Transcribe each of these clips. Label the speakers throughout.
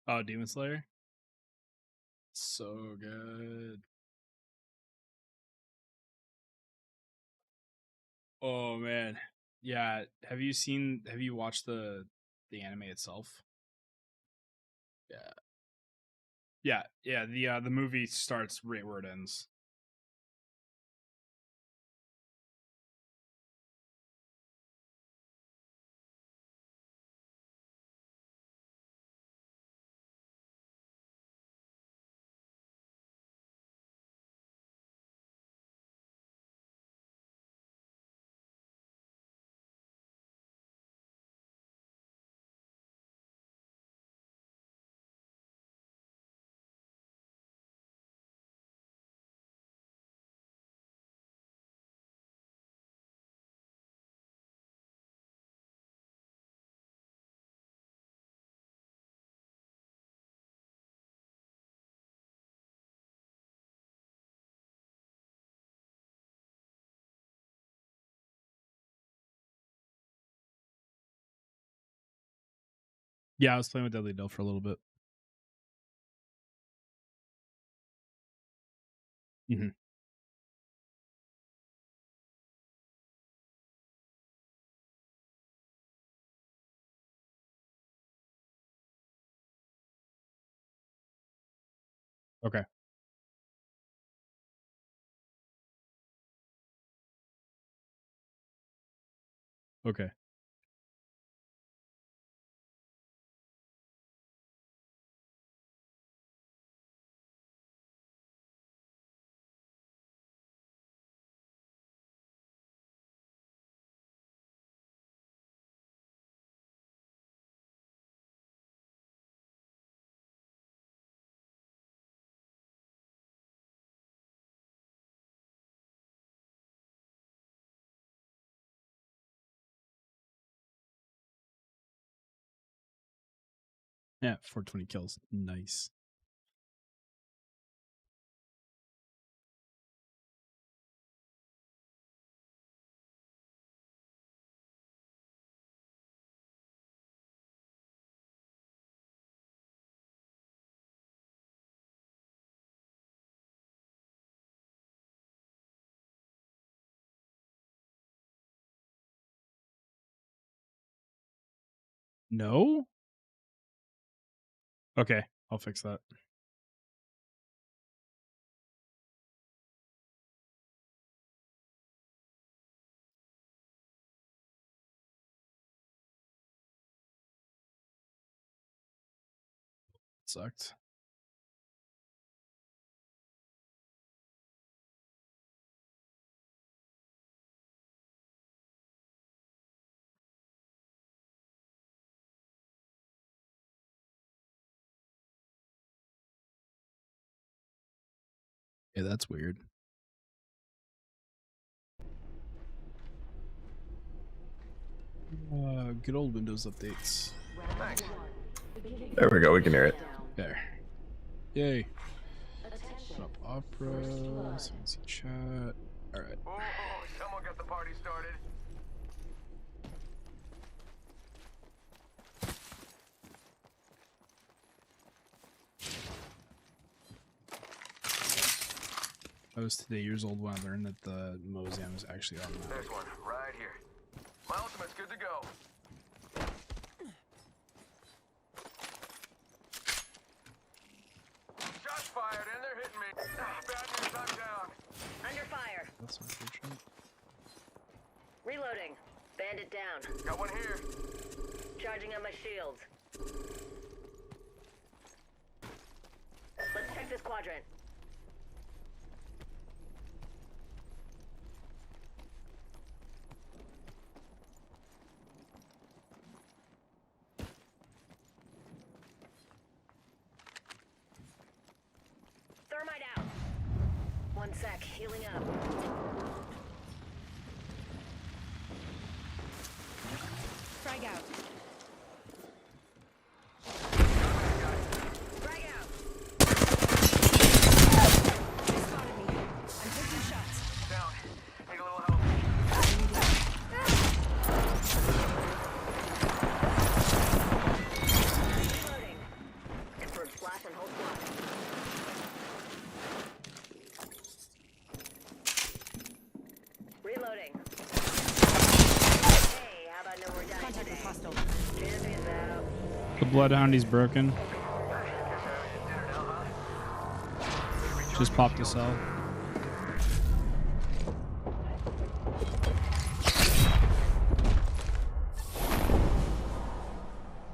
Speaker 1: Oh, Demon Slayer. So good. Oh man. Yeah. Have you watched the anime itself? Yeah. Yeah. The movie starts right where it ends. Yeah, I was playing with Deadly Dell for a little bit. Mm-hmm. Okay. Okay. Yeah, 420 kills. Nice. No? Okay, I'll fix that. Sucked. Yeah, that's weird. Good old Windows updates.
Speaker 2: Thanks. There we go. We can hear it.
Speaker 1: There. Yay. Put up opera. So we can see chat. All right.
Speaker 3: Oh, someone got the party started.
Speaker 1: I was today years old when I learned that the Mosiam is actually on the
Speaker 3: There's one right here. My ultimate's good to go. Shots fired and they're hitting me. Bad news, I'm down.
Speaker 4: Under fire.
Speaker 1: That's unfortunate.
Speaker 4: Reloading. Bandit down.
Speaker 3: Got one here.
Speaker 4: Charging on my shields. Let's check this quadrant. Thermite out. One sec, healing up. Frag out. Frag out. They spotted me. I'm taking shots.
Speaker 3: Down. Need a little help.
Speaker 4: Reloading. Reloading. Hey, how about no more dying today? Champions out.
Speaker 1: The bloodhound, he's broken. Just popped a cell.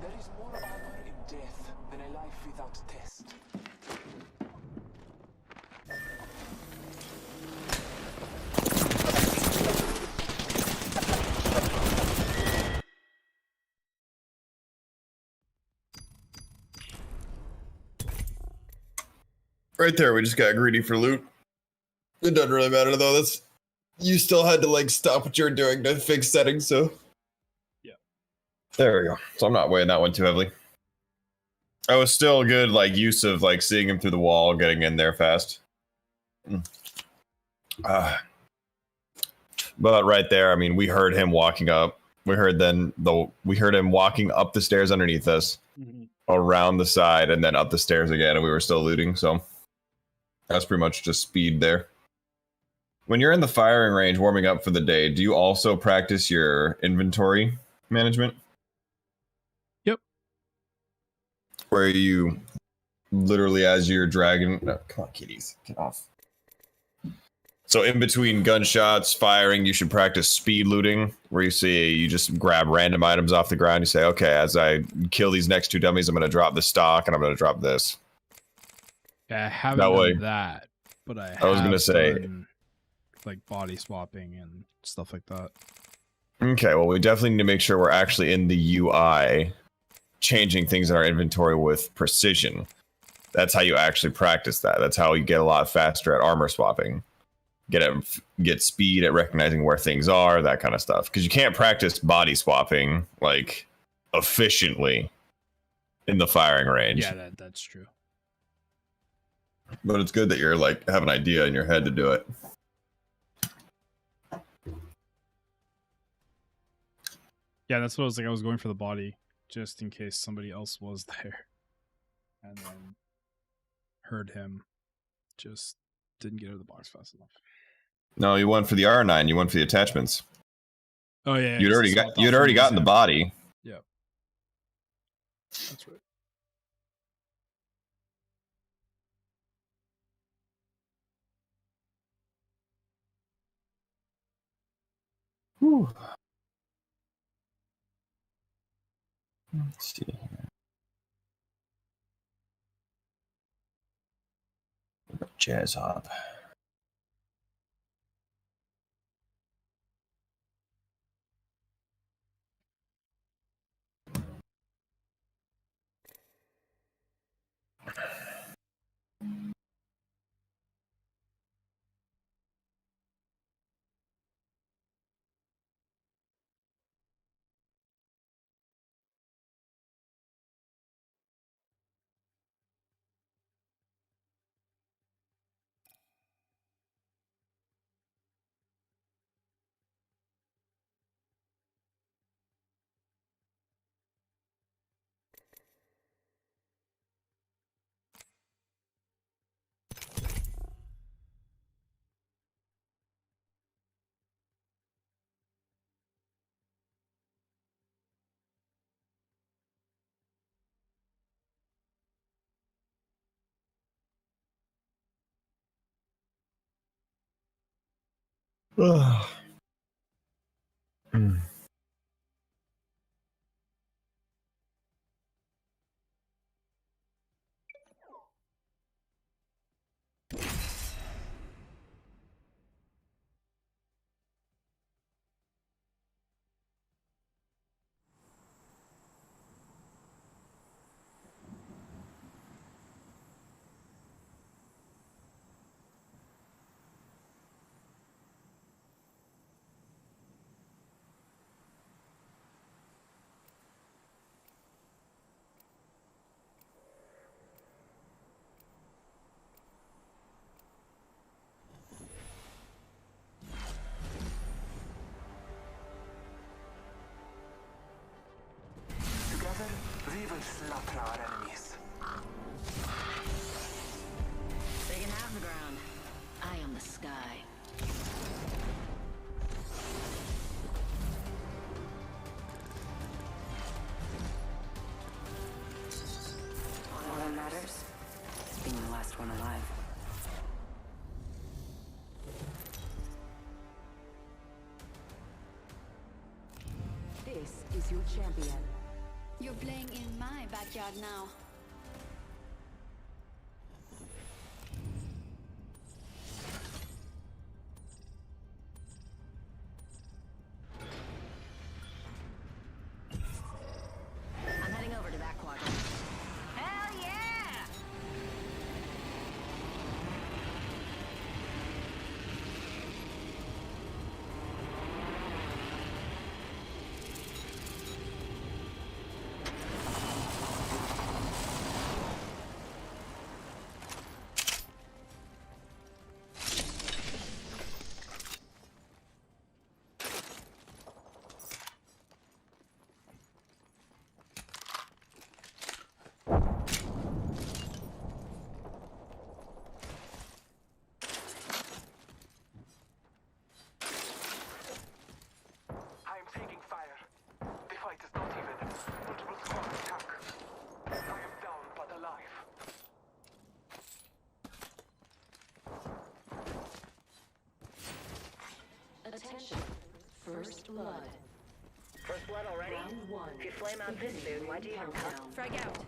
Speaker 5: There is more honor in death than a life without test.
Speaker 2: Right there, we just got greedy for loot. It doesn't really matter though. That's you still had to like stop what you were doing to fix settings, so
Speaker 1: yeah.
Speaker 2: There we go. So I'm not weighing that one too heavily. I was still good like use of like seeing him through the wall, getting in there fast. But right there, I mean, we heard him walking up. We heard him walking up the stairs underneath us, around the side, and then up the stairs again, and we were still looting. So that's pretty much just speed there. When you're in the firing range warming up for the day, do you also practice your inventory management?
Speaker 1: Yep.
Speaker 2: Where you literally, as you're dragging... No, come on, kitties. Get off. So in between gunshots, firing, you should practice speed looting, where you see you just grab random items off the ground. You say, okay, as I kill these next two dummies, I'm going to drop the stock, and I'm going to drop this.
Speaker 1: Yeah, I haven't done that, but I
Speaker 2: was going to say...
Speaker 1: like body swapping and stuff like that.
Speaker 2: Okay, well, we definitely need to make sure we're actually in the UI, changing things in our inventory with precision. That's how you actually practice that. That's how you get a lot faster at armor swapping. Get speed at recognizing where things are, that kind of stuff. Because you can't practice body swapping like efficiently in the firing range.
Speaker 1: Yeah, that's true.
Speaker 2: But it's good that you're like have an idea in your head to do it.
Speaker 1: Yeah, that's what I was like. I was going for the body just in case somebody else was there, and then heard him. Just didn't get out of the box fast enough.
Speaker 2: No, you went for the R9. You went for the attachments.
Speaker 1: Oh yeah,
Speaker 2: you'd already gotten the body.
Speaker 1: Yeah, that's right.
Speaker 2: Whew. Let's see here. Jazz hop.
Speaker 5: Together, we will slaughter our enemies.
Speaker 6: They can have the ground. I am the sky. one alive. This is your champion.
Speaker 7: You're playing in my backyard now.
Speaker 4: I'm heading over to that quadrant. Hell yeah!
Speaker 3: I am taking fire. The fight is not even. Multiple squad attack. I am down but alive.
Speaker 6: Attention. First blood.
Speaker 4: First blood already?
Speaker 6: Round 1.
Speaker 4: If you flame out this dude, why'd you even come?
Speaker 7: Frag out.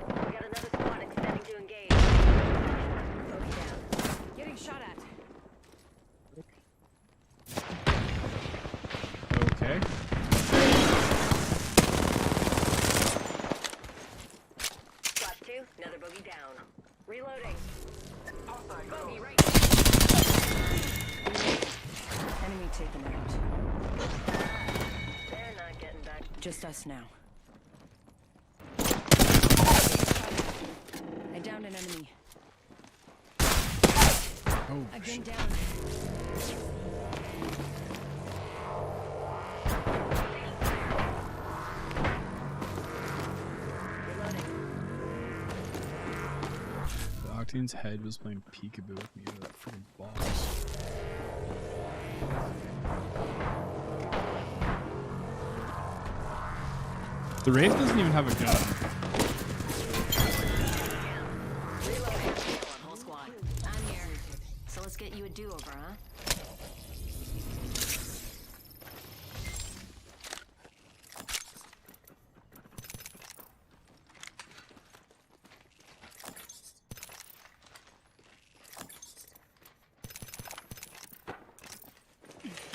Speaker 4: We got another squad extending to engage. Focus down.
Speaker 7: Getting shot at.
Speaker 1: Okay.
Speaker 4: Splash 2, another bogey down. Reloading.
Speaker 3: Hostile
Speaker 4: Bogey
Speaker 3: close.
Speaker 4: right.
Speaker 6: Enemy taken out.
Speaker 4: They're not getting back.
Speaker 6: Just us now. I downed an enemy.
Speaker 1: Oh,
Speaker 6: Again
Speaker 1: shit.
Speaker 6: down.
Speaker 1: The Octane's head was playing peekaboo with me with that freaking box. The Wraith doesn't even have a gun.
Speaker 4: Reloading. Kill on whole squad. I'm here. So let's get you a do-over, huh?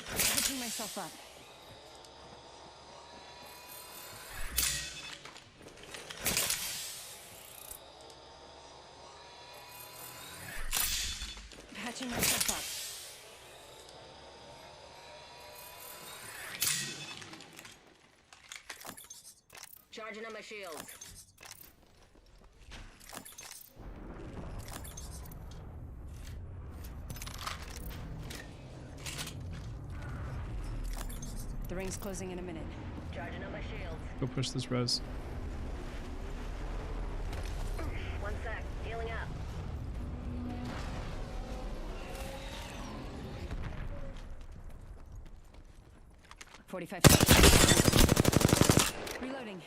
Speaker 6: Picking myself up. Patching myself up.
Speaker 4: Charging on my shields.
Speaker 6: The ring's closing in a minute.
Speaker 4: Charging on my shields.
Speaker 1: Go push this res.
Speaker 4: One sec. Healing up.
Speaker 6: .45. Reloading.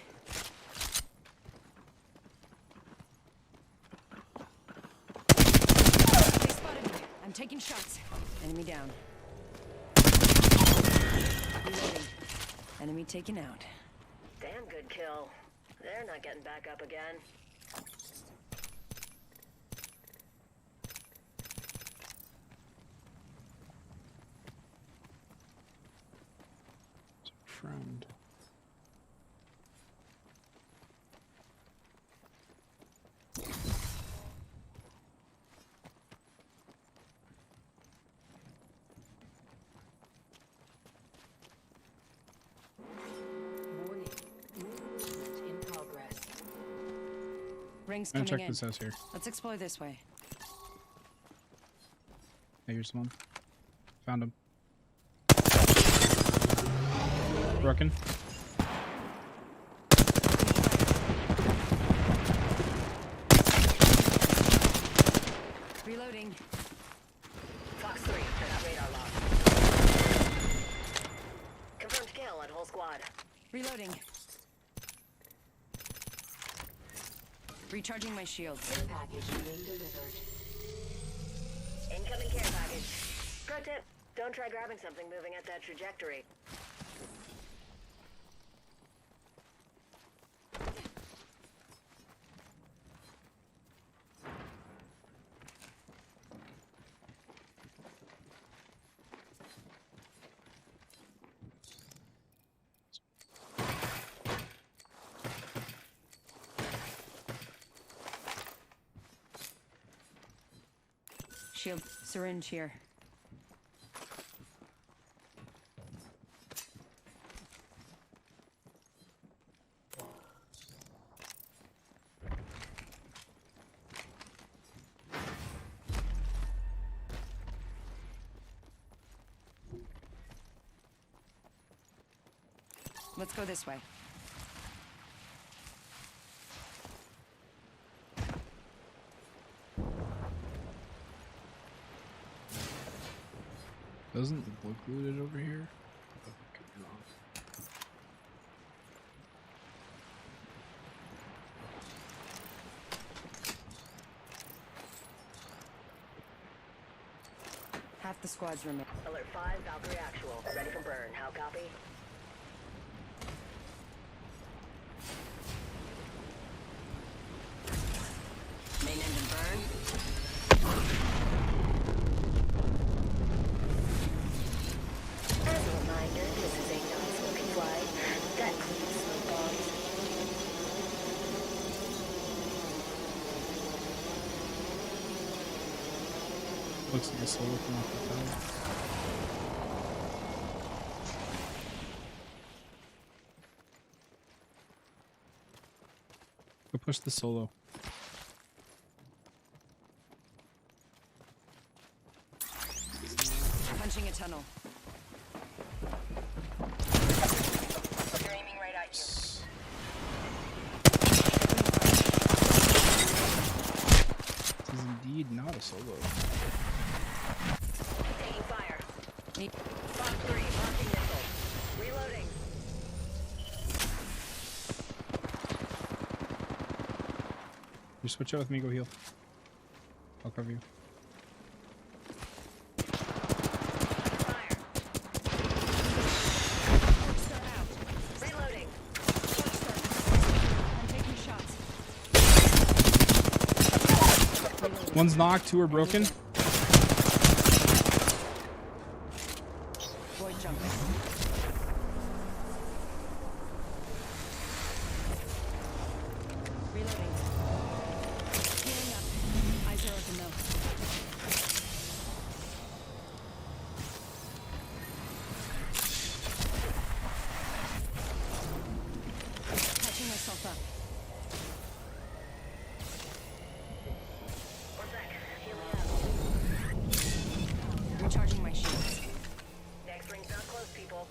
Speaker 6: They spotted me. I'm taking shots. Enemy down. Reloading. Enemy taken out.
Speaker 4: Damn good kill. They're not getting back up again.
Speaker 1: Friend.
Speaker 6: Warning. Movement in progress. Ring's
Speaker 1: I'm gonna
Speaker 6: coming
Speaker 1: check
Speaker 6: in.
Speaker 1: this house here.
Speaker 6: Let's explore this way.
Speaker 1: Hey, here's one. Found him. Broken.
Speaker 6: Reloading.
Speaker 4: Fox 3, I got radar lock. Confirmed kill on whole squad.
Speaker 6: Reloading. Recharging my shields.
Speaker 4: Package being delivered. Incoming care package. Pro tip, don't try grabbing something moving at that trajectory.
Speaker 6: Shield. Syringe here. Let's go this way.
Speaker 1: Doesn't it look looted over here? Oh, could be wrong.
Speaker 6: Half the squads remain.
Speaker 4: Alert 5, Valkyrie actual. Ready for burn. How copy? Main engine burn. As a reminder, this is a non-smoking flight. That includes smoke bombs.
Speaker 1: Looks like a solo from off the tower. Go push the solo.
Speaker 6: Punching a tunnel.
Speaker 4: They're aiming right at you.
Speaker 1: This is indeed not a solo.
Speaker 4: Taking fire.
Speaker 6: Need-
Speaker 4: Box 3, launching missile. Reloading.
Speaker 1: You switch out with me, go heal. I'll cover you.
Speaker 4: Fire. Reloading.
Speaker 6: I'm taking shots.
Speaker 1: One's knocked, two are broken.
Speaker 6: Void jumping. Reloading. Healing up. Eyes are open though. Catching myself up.
Speaker 4: One sec. Healing up.
Speaker 6: Recharging my shields.
Speaker 4: Next ring's not close, people.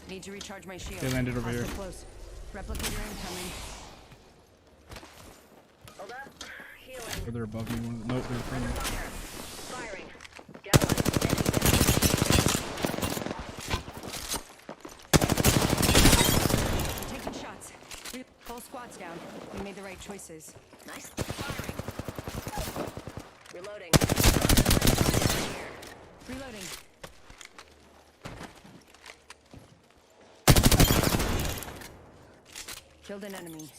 Speaker 6: Need to recharge my shield.
Speaker 1: They landed over
Speaker 6: Hostile
Speaker 1: here.
Speaker 6: Close. Replicator incoming.
Speaker 4: Hold up. Healing.
Speaker 1: Or they're above me. One, nope, they're in front of me.
Speaker 4: Fire. Firing. Got one.
Speaker 6: Taking shots. Full squads down. We made the right choices.
Speaker 4: Nice. Firing. Reloading.
Speaker 6: Reloading. Killed an enemy.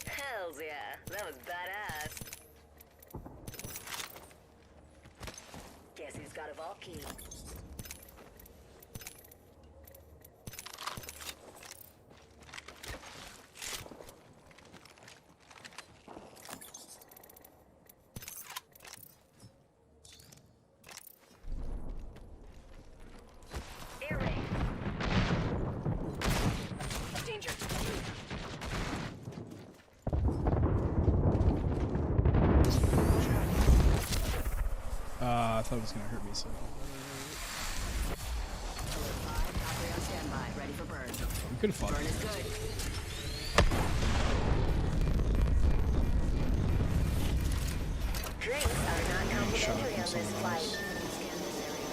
Speaker 4: Hells yeah. That was badass. Guess who's got a vault key? Air raid. Danger.
Speaker 1: I thought it was gonna hurt me, so.
Speaker 4: Valkyrie on standby, ready for burn.
Speaker 1: We could have fought
Speaker 4: Burn
Speaker 1: it.
Speaker 4: is good. Drinks are not complimentary on this flight. Scan this area.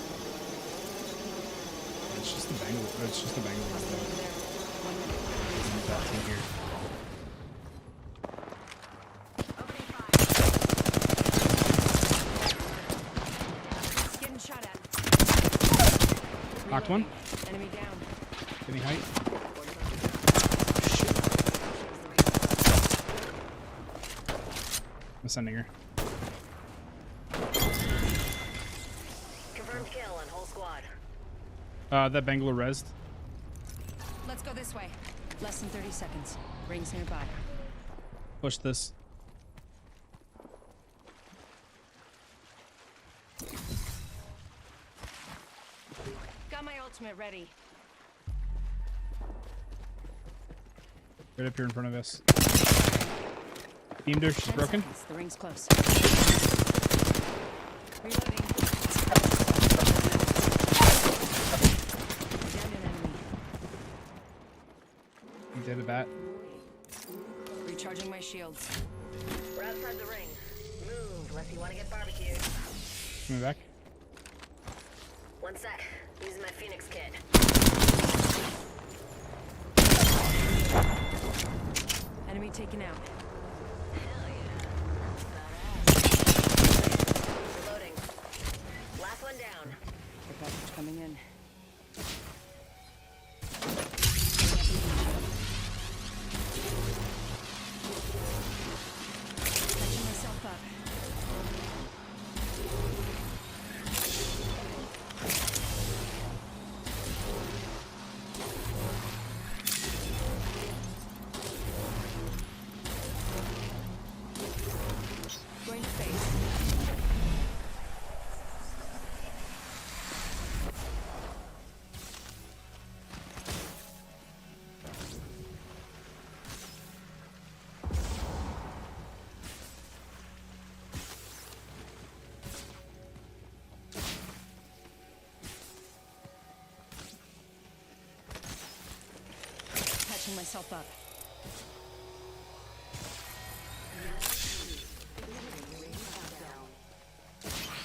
Speaker 1: it's just the Bangalore. It's just the Bangalore thing. That thing here.
Speaker 6: Getting shot at.
Speaker 1: Knocked one.
Speaker 6: Enemy down.
Speaker 1: Give me height. I'm sending her.
Speaker 4: Confirmed kill on whole squad.
Speaker 1: That Bangalore rezzed.
Speaker 6: Let's go this way. Less than 30 seconds. Rings nearby.
Speaker 1: Push this.
Speaker 6: Got my ultimate ready.
Speaker 1: Right up here in front of us. Beamed her. She's
Speaker 6: 10
Speaker 1: broken.
Speaker 6: seconds. The ring's close. Reloading. Down an enemy.
Speaker 1: He did a bat.
Speaker 6: Recharging my shields.
Speaker 4: We're outside the ring. Move unless you want to get barbecued.
Speaker 1: Coming back.
Speaker 4: 1 sec. Using my Phoenix kit.
Speaker 6: Enemy taken out.
Speaker 4: Hell yeah. Reloading. Last one down.
Speaker 6: The package coming in. Catching myself up. Going to face. Catching myself up.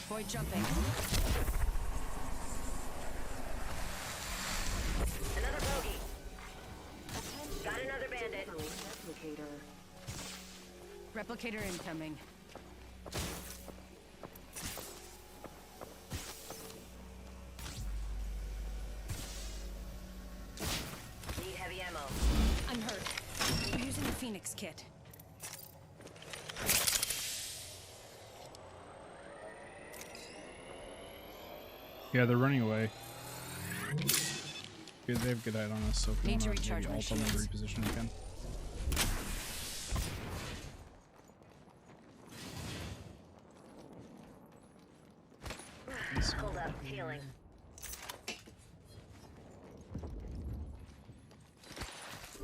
Speaker 6: Void jumping.
Speaker 4: Another bogey. Got another bandit.
Speaker 6: Replicator incoming.
Speaker 4: Need heavy ammo.
Speaker 6: I'm hurt. I'm using the Phoenix kit.
Speaker 1: Yeah, they're running away. Good, they have good height on us, so if we
Speaker 6: Need to
Speaker 1: want to
Speaker 6: recharge
Speaker 1: maybe
Speaker 6: my
Speaker 1: ult on them to
Speaker 6: shields.
Speaker 1: reposition, we can.
Speaker 4: Hold up. Healing.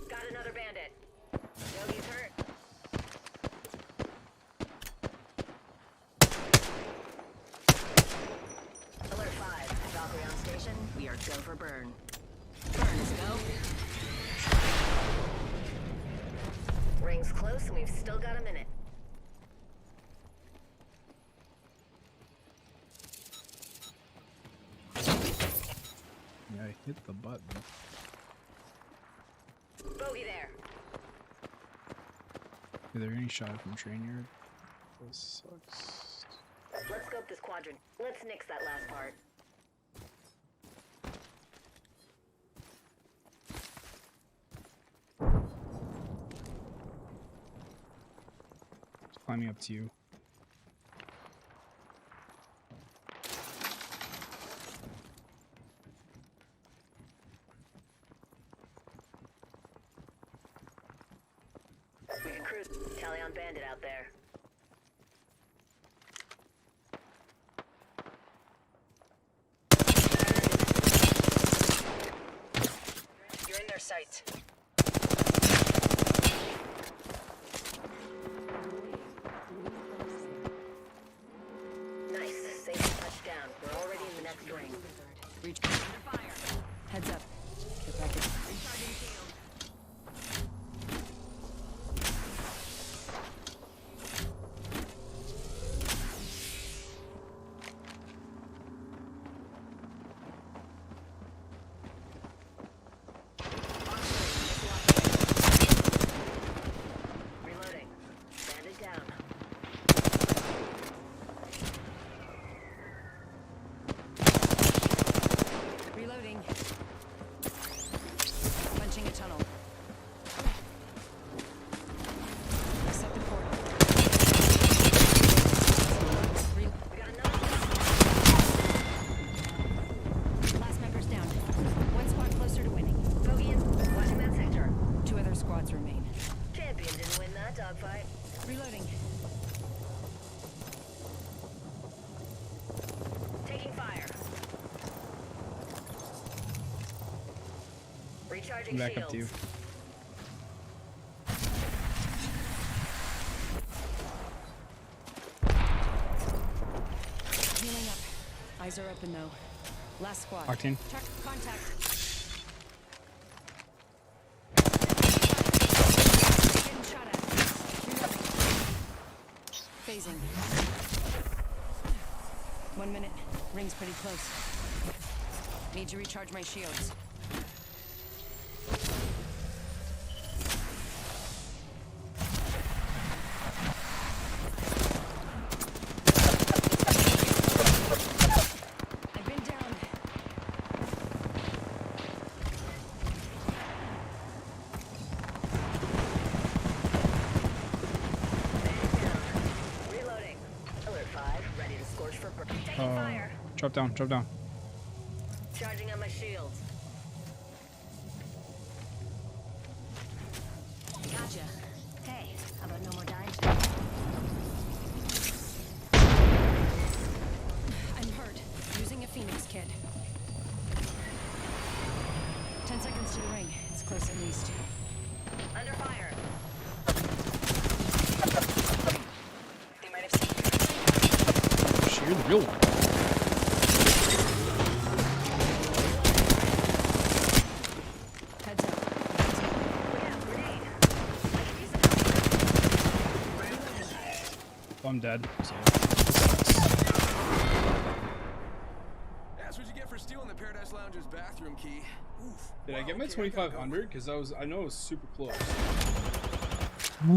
Speaker 4: Got another bandit. Yogi's hurt. Alert 5. Valkyrie on station. We are go for burn. Burn is go. Ring's close and we've still got a minute.
Speaker 1: Yeah, I hit the button.
Speaker 4: Bogey there.
Speaker 1: Yeah, they're getting shot from train yard. This sucks.
Speaker 4: Let's scope this quadrant. Let's nix that last part.
Speaker 1: It's climbing up to you.
Speaker 4: We can cruise. Tally on bandit out there. You're in their sights. Nice. Safe touchdown. We're already in the next ring.
Speaker 6: Reach fire. Heads up. Get back in.
Speaker 4: Recharging
Speaker 1: Back up to you.
Speaker 4: shields.
Speaker 6: Healing up. Eyes are open though. Last squad.
Speaker 1: Octane.
Speaker 6: Check contact. Getting shot at. Reloading. Phasing. 1 minute. Ring's pretty close. Need to recharge my shields. I've been down.
Speaker 4: Reloading. Alert 5, ready to scorch for taking fire.
Speaker 1: Drop down, drop down.
Speaker 4: Charging on my shields.
Speaker 7: Gotcha. Hey, how about no more dying?
Speaker 6: I'm hurt. Using a Phoenix kit. 10 seconds to the ring. It's close at least.
Speaker 4: Under fire. They might have seen
Speaker 1: Shit, you're the real one.
Speaker 6: Heads up.
Speaker 1: I'm dead. So.
Speaker 5: That's what you get for stealing the Paradise Lounge's bathroom key. Oof.
Speaker 1: Did I get my
Speaker 5: Okay,
Speaker 1: 2500? Because I know it was super close.
Speaker 4: We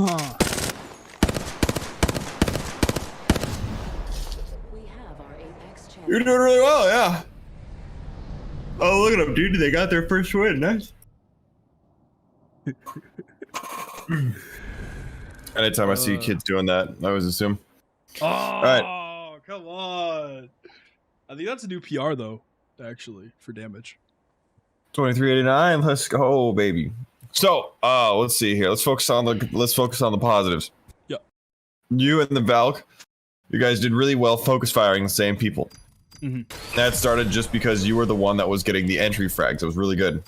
Speaker 4: have our Apex champion.
Speaker 2: You're doing really well, yeah. Oh, look at them, dude. They got their first win. Nice. Anytime I see kids doing that, I always assume.
Speaker 1: Oh,
Speaker 2: right.
Speaker 1: come on. I think that's a new PR though, actually, for damage.
Speaker 2: 2389. Let's go, baby. So, let's see here. Let's focus on the positives.
Speaker 1: Yep.
Speaker 2: You and the Valk, you guys did really well focus firing the same people.
Speaker 1: Mhm.
Speaker 2: That started just because you were the one that was getting the entry frags. It was really good.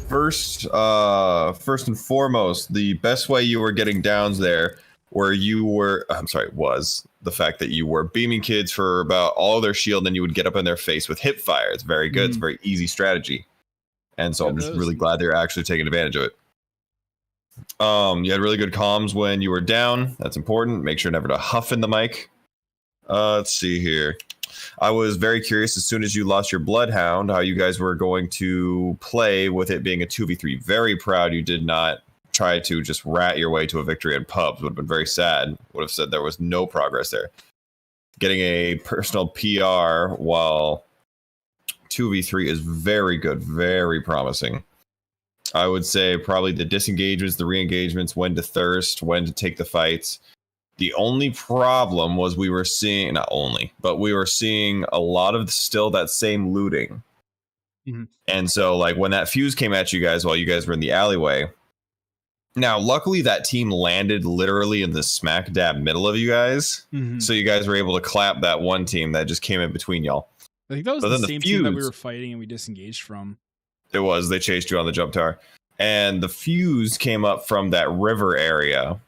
Speaker 2: First and foremost, the best way you were getting downs there was the fact that you were beaming kids for about all their shield, and then you would get up in their face with hip fire. It's very good. It's a very easy strategy. And so I'm just really glad they're actually taking advantage of it. You had really good comms when you were down. That's important. Make sure never to huff in the mic. Let's see here. I was very curious as soon as you lost your Bloodhound, how you guys were going to play with it being a 2v3. Very proud you did not try to just rat your way to a victory in pubs. Would have been very sad. Would have said there was no progress there. Getting a personal PR while 2v3 is very good, very promising. I would say probably the disengagements, the re-engagements, when to thirst, when to take the fights. The only problem was we were seeing a lot of still that same looting.
Speaker 1: Mm-hmm.
Speaker 2: And so like when that fuse came at you guys while you guys were in the alleyway. Now, luckily that team landed literally in the smack dab middle of you guys.
Speaker 1: Mm-hmm.
Speaker 2: So you guys were able to clap that one team that just came in between y'all.
Speaker 1: I think that was
Speaker 2: But
Speaker 1: the
Speaker 2: then
Speaker 1: same team that we were fighting and we disengaged from.
Speaker 2: It was. They chased you on the jump tower. And the fuse came up from that river area.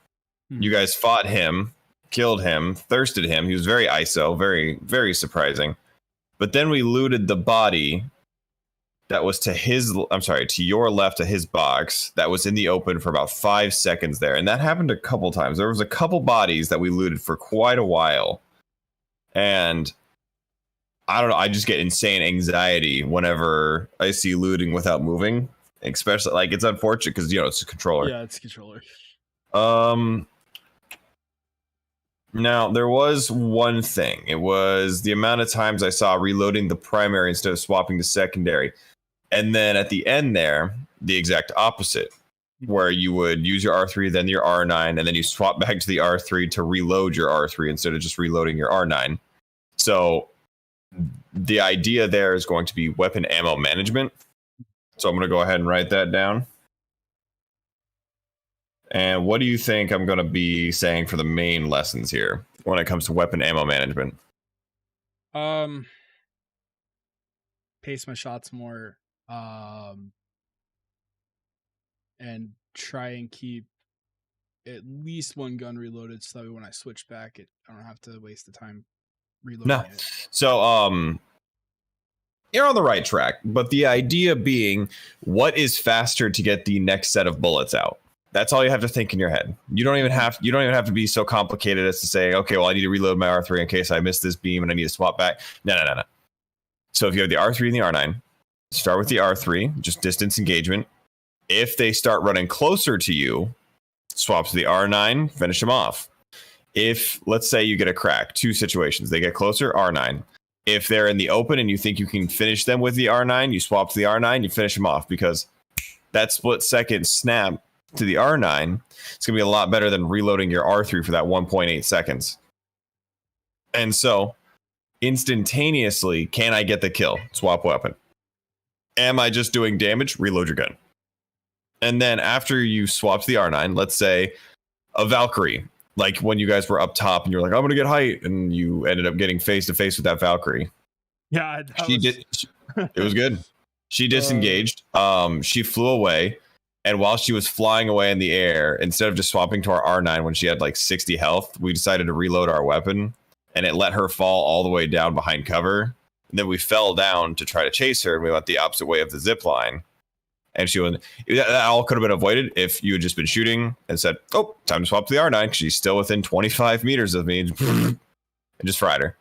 Speaker 2: You guys fought him, killed him, thirsted him. He was very ISO, very, very surprising. But then we looted the body that was to your left of his box that was in the open for about 5 seconds there. And that happened a couple times. There was a couple bodies that we looted for quite a while. And I don't know, I just get insane anxiety whenever I see looting without moving. Especially, like, it's unfortunate because, you know, it's a controller.
Speaker 1: Yeah, it's a controller.
Speaker 2: Now, there was one thing. It was the amount of times I saw reloading the primary instead of swapping to secondary. And then at the end there, the exact opposite, where you would use your R3, then your R9, and then you swap back to the R3 to reload your R3 instead of just reloading your R9. So the idea there is going to be weapon ammo management. So I'm going to go ahead and write that down. And what do you think I'm going to be saying for the main lessons here when it comes to weapon ammo management?
Speaker 1: Pace my shots more. and try and keep at least one gun reloaded, so that when I switch back, I don't have to waste the time reloading
Speaker 2: No.
Speaker 1: it.
Speaker 2: So you're on the right track, but the idea being, what is faster to get the next set of bullets out? That's all you have to think in your head. You don't even have to be so complicated as to say, okay, well, I need to reload my R3 in case I miss this beam and I need to swap back. No. So if you have the R3 and the R9, start with the R3, just distance engagement. If they start running closer to you, swap to the R9, finish them off. If, let's say you get a crack, two situations, they get closer, R9. If they're in the open and you think you can finish them with the R9, you swap to the R9, you finish them off, because that split second snap to the R9 is going to be a lot better than reloading your R3 for that 1.8 seconds. And so, instantaneously, can I get the kill? Swap weapon. Am I just doing damage? Reload your gun. And then after you swap to the R9, let's say a Valkyrie, like when you guys were up top and you're like, I'm going to get height, and you ended up getting face to face with that Valkyrie.
Speaker 1: Yeah,
Speaker 2: It was good. She disengaged. She flew away. And while she was flying away in the air, instead of just swapping to our R9 when she had like 60 health, we decided to reload our weapon, and it let her fall all the way down behind cover. And then we fell down to try to chase her, and we went the opposite way of the zip line. And that all could have been avoided if you had just been shooting and said, oh, time to swap to the R9, because she's still within 25 meters of me, and just fried her.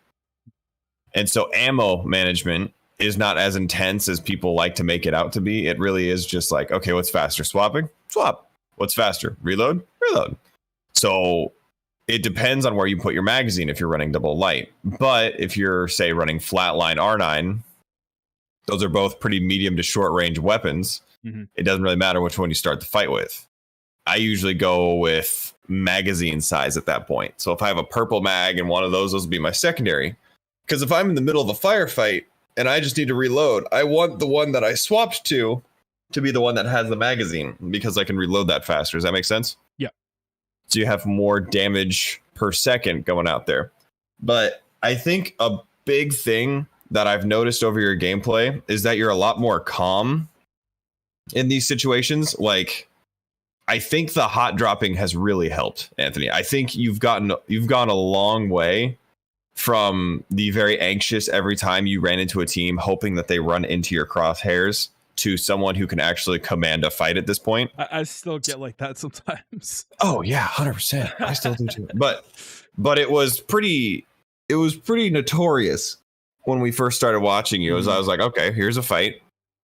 Speaker 2: And so ammo management is not as intense as people like to make it out to be. It really is just like, okay, what's faster? Swapping? Swap. What's faster? Reload? Reload. So it depends on where you put your magazine if you're running double light. But if you're, say, running flatline R9, those are both pretty medium to short range weapons. Mm-hmm. It doesn't really matter which one you start the fight with. I usually go with magazine size at that point. So if I have a purple mag and one of those will be my secondary. Because if I'm in the middle of a firefight and I just need to reload, I want the one that I swapped to be the one that has the magazine, because I can reload that faster. Does that make sense?
Speaker 1: Yeah.
Speaker 2: So you have more damage per second going out there. But I think a big thing that I've noticed over your gameplay is that you're a lot more calm in these situations. Like, I think the hot dropping has really helped, Anthony. I think you've gone a long way from the very anxious every time you ran into a team, hoping that they run into your crosshairs, to someone who can actually command a fight at this point.
Speaker 1: I still get like that sometimes.
Speaker 2: Oh yeah, 100%. I still do too. But it was pretty notorious when we first started watching you. I was like, okay, here's a fight.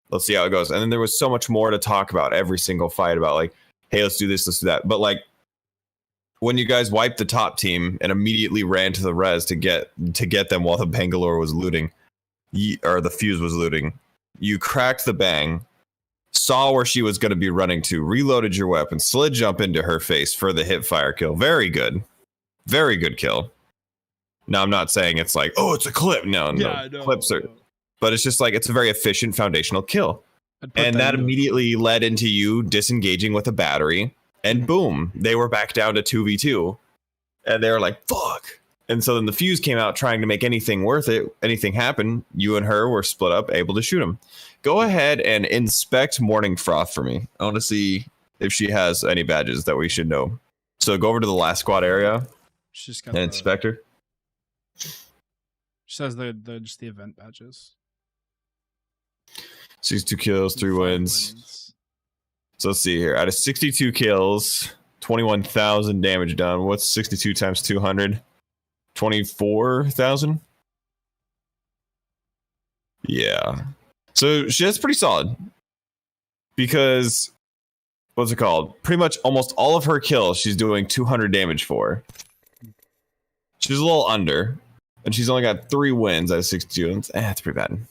Speaker 2: Let's see how it goes. And then there was so much more to talk about every single fight, about like, hey, let's do this, let's do that. But like, when you guys wiped the top team and immediately ran to the res to get them while the Bangalore was looting, or the fuse was looting, you cracked the bang, saw where she was going to be running to, reloaded your weapon, slid jump into her face for the hip fire kill. Very good kill. Now, I'm not saying it's like, oh, it's a clip. No, clips are, but it's just like, it's a very efficient foundational kill. And that immediately led into you disengaging with a battery, and boom, they were back down to 2v2, and they were like, fuck. And so then the fuse came out trying to make anything worth it, anything happen. You and her were split up, able to shoot him. Go ahead and inspect Morning Froth for me. I want to see if she has any badges that we should know. So go over to the last squad area and inspect her.
Speaker 1: She has just the event badges.
Speaker 2: 62 kills, 3 wins. So let's see here. Out of 62 kills, 21,000 damage done. What's 62 times 200? 24,000? Yeah. So that's pretty solid. Because, what's it called? Pretty much almost all of her kills she's doing 200 damage for. She's a little under. And she's only got 3 wins out of 62. That's pretty bad.
Speaker 1: And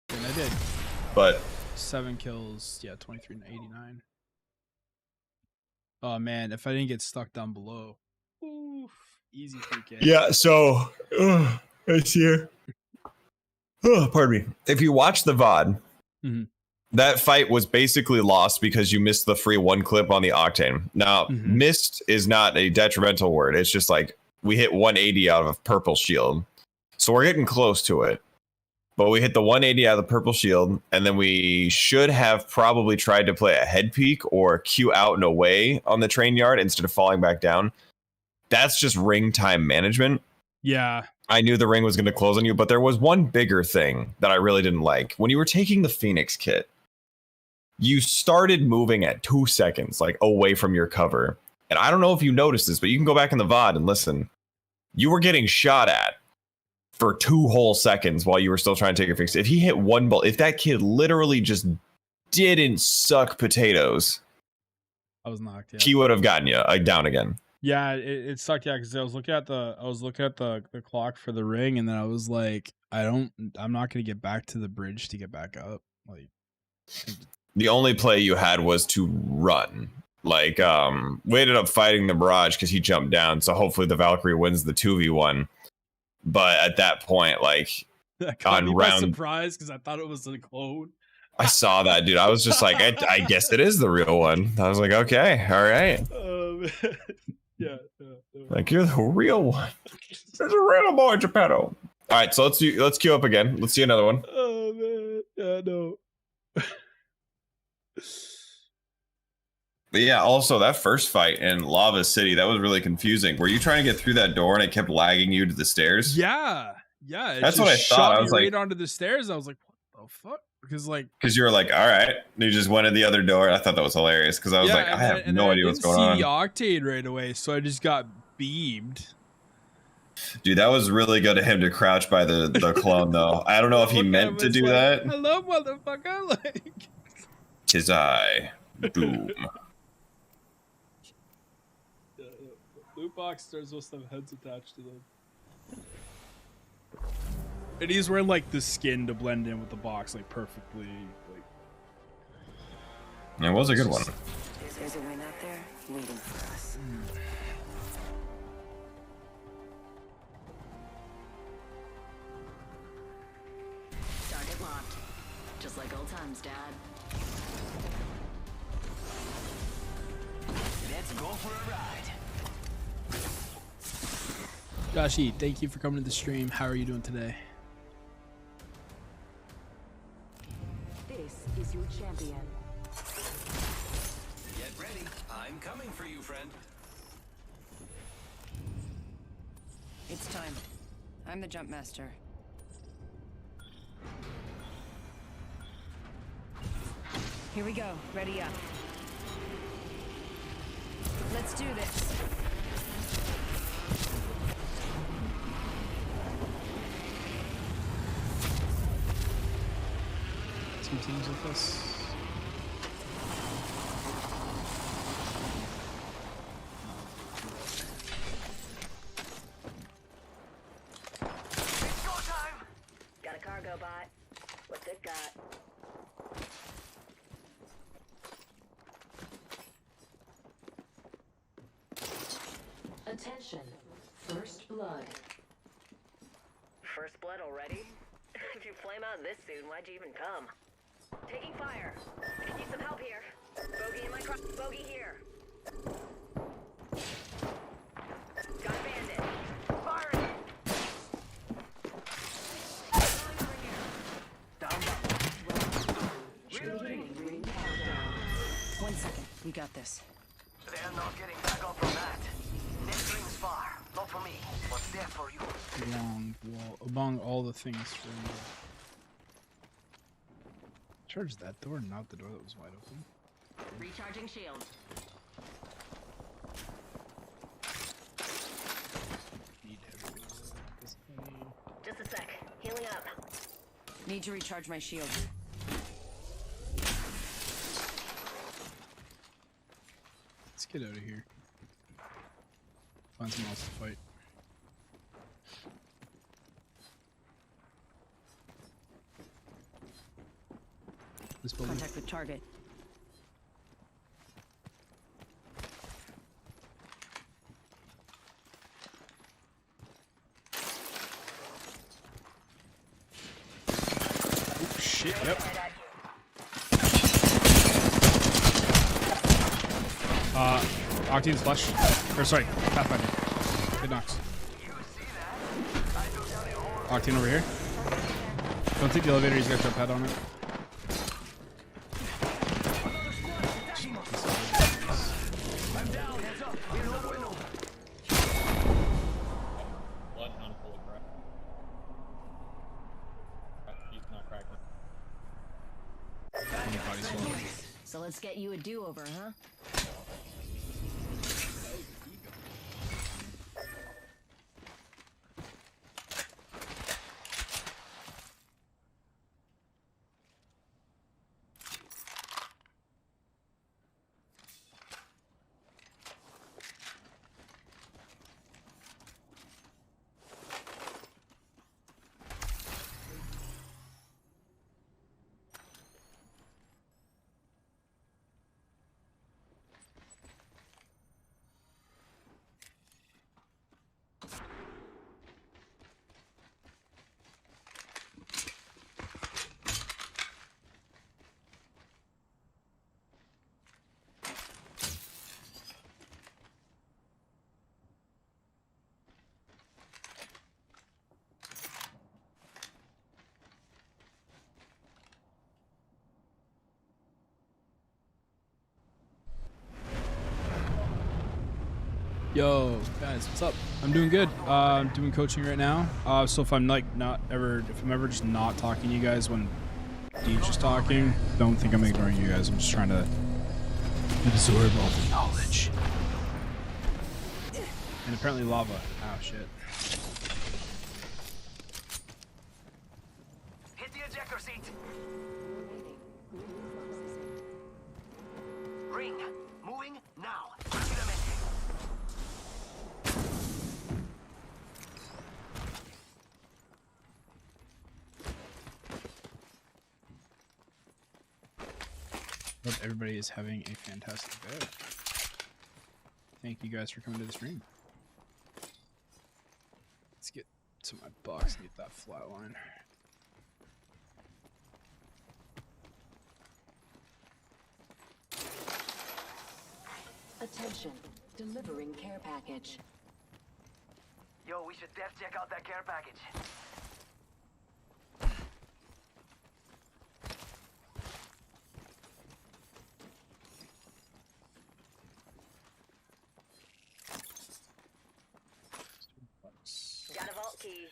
Speaker 1: I did.
Speaker 2: But
Speaker 1: 7 kills, 23 and 89. Oh man, if I didn't get stuck down below. Oof. Easy 3K.
Speaker 2: Yeah, so it's here. Pardon me. If you watch the VOD, that fight was basically lost because you missed the free 1 clip on the Octane. Now, missed is not a detrimental word. It's just like we hit 180 out of a purple shield. So we're getting close to it. but we hit the 180 out of the purple shield, and then we should have probably tried to play a head peek or queue out and away on the train yard instead of falling back down. That's just ring time management.
Speaker 1: Yeah.
Speaker 2: I knew the ring was going to close on you, but there was one bigger thing that I really didn't like. When you were taking the Phoenix kit, you started moving at 2 seconds, like away from your cover. And I don't know if you noticed this, but you can go back in the VOD and listen. You were getting shot at for 2 whole seconds while you were still trying to take your Phoenix. If he hit one bullet, if that kid literally just didn't suck potatoes,
Speaker 1: I was knocked. Yeah.
Speaker 2: he would have gotten you down again.
Speaker 1: Yeah, it sucked. Yeah, because I was looking at the clock for the ring, and then I was like, I'm not gonna get back to the bridge to get back up. Like,
Speaker 2: the only play you had was to run. Like, we ended up fighting the Mirage because he jumped down. So hopefully the Valkyrie wins the 2v1. But at that point, like,
Speaker 1: that caught me
Speaker 2: on
Speaker 1: by
Speaker 2: round,
Speaker 1: surprise because I thought it was a clone.
Speaker 2: I saw that, dude. I was just like, I guess it is the real one. I was like, okay, all right.
Speaker 1: Yeah.
Speaker 2: Like, you're the real one. There's a real boy, Geppetto. All right, so let's queue up again. Let's see another one.
Speaker 1: Oh man, yeah, no.
Speaker 2: But yeah, also that first fight in Lava City, that was really confusing. Were you trying to get through that door and it kept lagging you to the stairs?
Speaker 1: Yeah.
Speaker 2: That's what I thought. I was like,
Speaker 1: right onto the stairs. I was like, what the fuck? Because
Speaker 2: you were like, all right, and you just went in the other door. I thought that was hilarious because I was like, I have no idea what's going on.
Speaker 1: I didn't see the Octane right away, so I just got beamed.
Speaker 2: Dude, that was really good of him to crouch by the clone, though. I don't know if he meant to do that.
Speaker 1: Hello, motherfucker. Like,
Speaker 2: 'tis I. Boom.
Speaker 1: Loot boxes supposed to have heads attached to them. And he's wearing like the skin to blend in with the box like perfectly. Like,
Speaker 2: it was a good one.
Speaker 4: There's a win out there waiting for us.
Speaker 7: Target locked. Just like old times, Dad.
Speaker 5: Let's go for a ride.
Speaker 1: Joshi, thank you for coming to the stream. How are you doing today?
Speaker 4: This is your champion.
Speaker 5: Get ready. I'm coming for you, friend.
Speaker 6: It's time. I'm the jump master. Here we go. Ready up. Let's do this.
Speaker 1: Some teams with us.
Speaker 3: It's go time!
Speaker 4: Got a cargo bot. What's it got?
Speaker 8: Attention. First blood.
Speaker 4: First blood already? If you flame out this soon, why'd you even come? Taking fire. I need some help here. Bogey in my car. Bogey here. Got a bandit. Firing.
Speaker 8: Beginning ring countdown.
Speaker 6: 1 second. We got this.
Speaker 3: They're not getting back up from that. This rings far. Not for me. What's there for you?
Speaker 1: Among all the things for me. Charge that door, not the door that was wide open.
Speaker 7: Recharging shield.
Speaker 4: Just a sec. Healing up.
Speaker 6: Need to recharge my shield.
Speaker 1: Let's get out of here. Find someone else to fight. This building.
Speaker 6: Contact with target.
Speaker 1: Oh, shit, yep. Octane's flush. Or sorry, Pathfinder. Good knocks. Octane over here. Don't take the elevator. He's got your pad on it.
Speaker 5: I'm down. Heads up. We have no window.
Speaker 9: Bloodhound fully cracked. He's not cracked.
Speaker 1: Anybody's full.
Speaker 7: So let's get you a do-over, huh?
Speaker 1: Yo, guys, what's up? I'm doing good. I'm doing coaching right now. So if I'm like if I'm ever just not talking to you guys when Dee's just talking, don't think I'm ignoring you guys. I'm just trying to absorb all the knowledge. And apparently lava. Oh shit.
Speaker 3: Hit the ejector seat. Ring. Moving now. Give it a minute.
Speaker 1: Hope everybody is having a fantastic day. Thank you guys for coming to the stream. Let's get to my box and get that flat line.
Speaker 8: Attention. Delivering care package.
Speaker 3: Yo, we should def check out that care package.
Speaker 4: Got a vault key.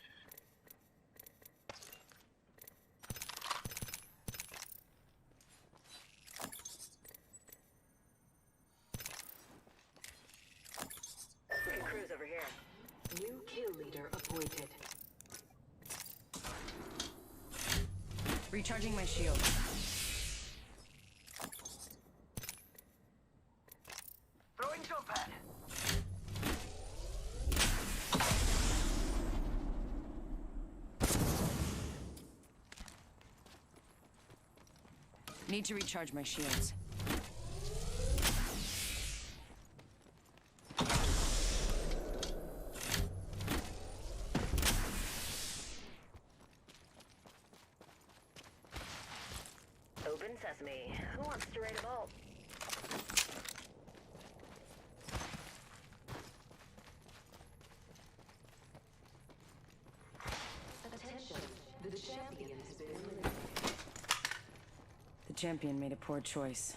Speaker 4: We can cruise over here.
Speaker 8: New kill leader appointed.
Speaker 6: Recharging my shield.
Speaker 3: Throwing jump pad.
Speaker 6: Need to recharge my shields.
Speaker 4: Open sesame. Who wants to raid a vault?
Speaker 8: Attention. The champion has been eliminated.
Speaker 6: The champion made a poor choice.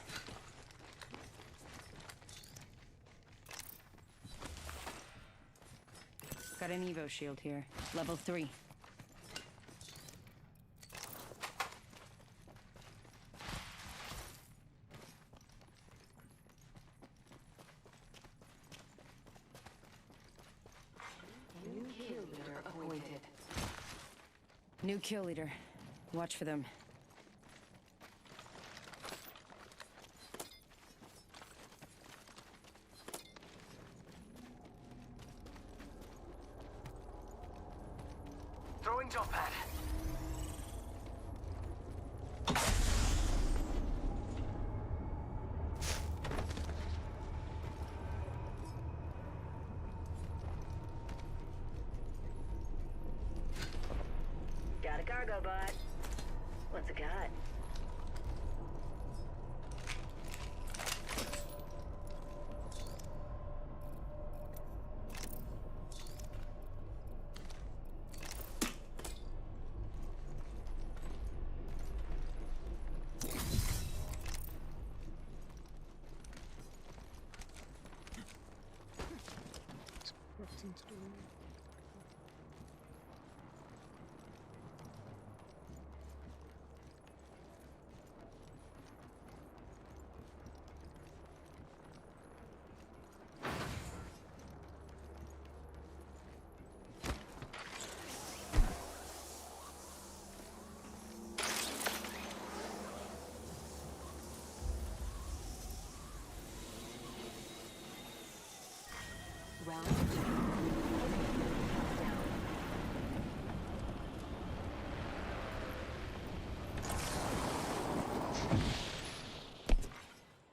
Speaker 6: Got an Evo shield here. Level 3.
Speaker 8: New kill leader appointed.
Speaker 6: New kill leader. Watch for them.
Speaker 3: Throwing jump pad.
Speaker 4: Got a cargo bot. What's it got?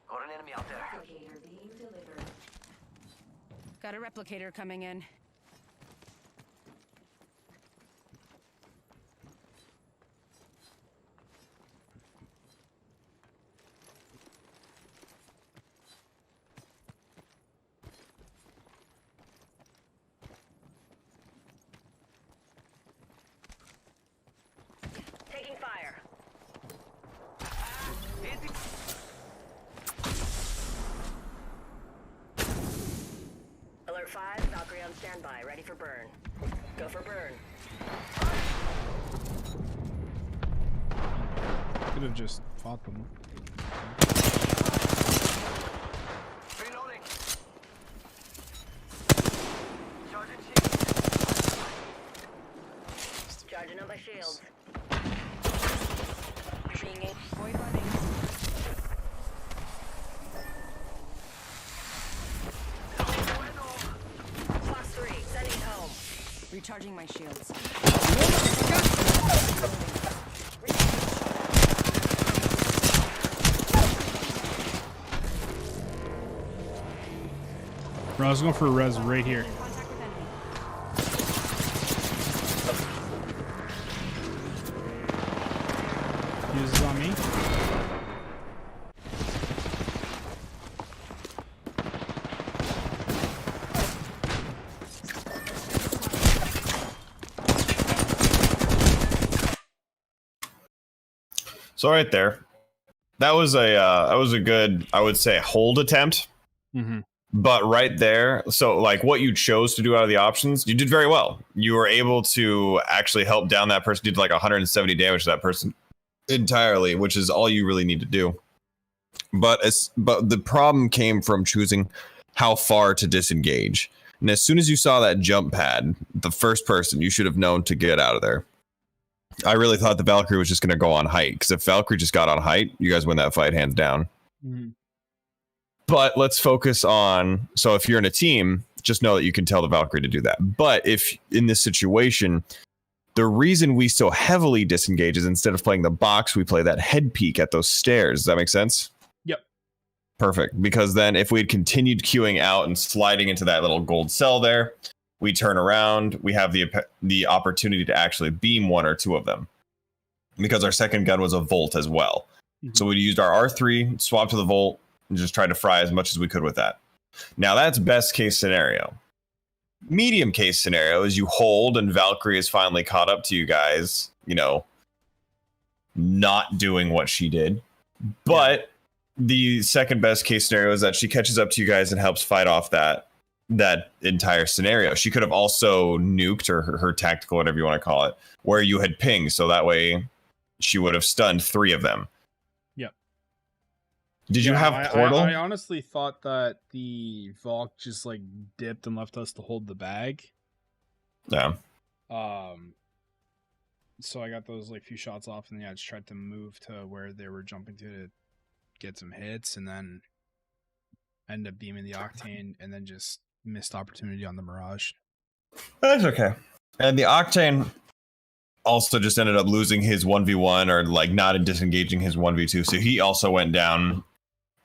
Speaker 3: Got an enemy out there.
Speaker 8: Replicator being delivered.
Speaker 6: Got a replicator coming in.
Speaker 4: Taking fire. Alert 5, Valkyrie on standby, ready for burn. Go for burn.
Speaker 1: Could have just fought them.
Speaker 3: Reloading. Charging shield.
Speaker 4: Charging up my shields.
Speaker 6: Void running.
Speaker 4: Fox 3, sending it home.
Speaker 6: Recharging my shields.
Speaker 1: Bro, I was going for a res right here.
Speaker 6: Contact with enemy.
Speaker 1: Uses on me.
Speaker 2: So right there, that was a good, I would say, hold attempt.
Speaker 1: Mm-hmm.
Speaker 2: But right there, so like what you chose to do out of the options, you did very well. You were able to actually help down that person. You did like 170 damage to that person entirely, which is all you really need to do. But the problem came from choosing how far to disengage. And as soon as you saw that jump pad, the first person, you should have known to get out of there. I really thought the Valkyrie was just going to go on height, because if Valkyrie just got on height, you guys win that fight hands down.
Speaker 1: Mm-hmm.
Speaker 2: But let's focus on, so if you're in a team, just know that you can tell the Valkyrie to do that. But if in this situation, the reason we so heavily disengage is instead of playing the box, we play that head peek at those stairs. Does that make sense?
Speaker 1: Yep.
Speaker 2: Perfect. Because then if we had continued queuing out and sliding into that little gold cell there, we turn around, we have the opportunity to actually beam one or two of them. Because our second gun was a Volt as well. Mm-hmm. So we used our R3, swapped to the Volt, and just tried to fry as much as we could with that. Now that's best case scenario. Medium case scenario is you hold and Valkyrie is finally caught up to you guys, you know, not doing what she did. But the second best case scenario is that she catches up to you guys and helps fight off that entire scenario. She could have also nuked, or her tactical, whatever you want to call it, where you had pinged, so that way she would have stunned 3 of them.
Speaker 1: Yep.
Speaker 2: Did you have portal?
Speaker 1: I honestly thought that the Valk just like dipped and left us to hold the bag.
Speaker 2: Yeah.
Speaker 1: So I got those like few shots off, and I just tried to move to where they were jumping to get some hits, and then end up beaming the Octane, and then just missed opportunity on the Mirage.
Speaker 2: That's okay. And the Octane also just ended up losing his 1v1, or like not disengaging his 1v2. So he also went down,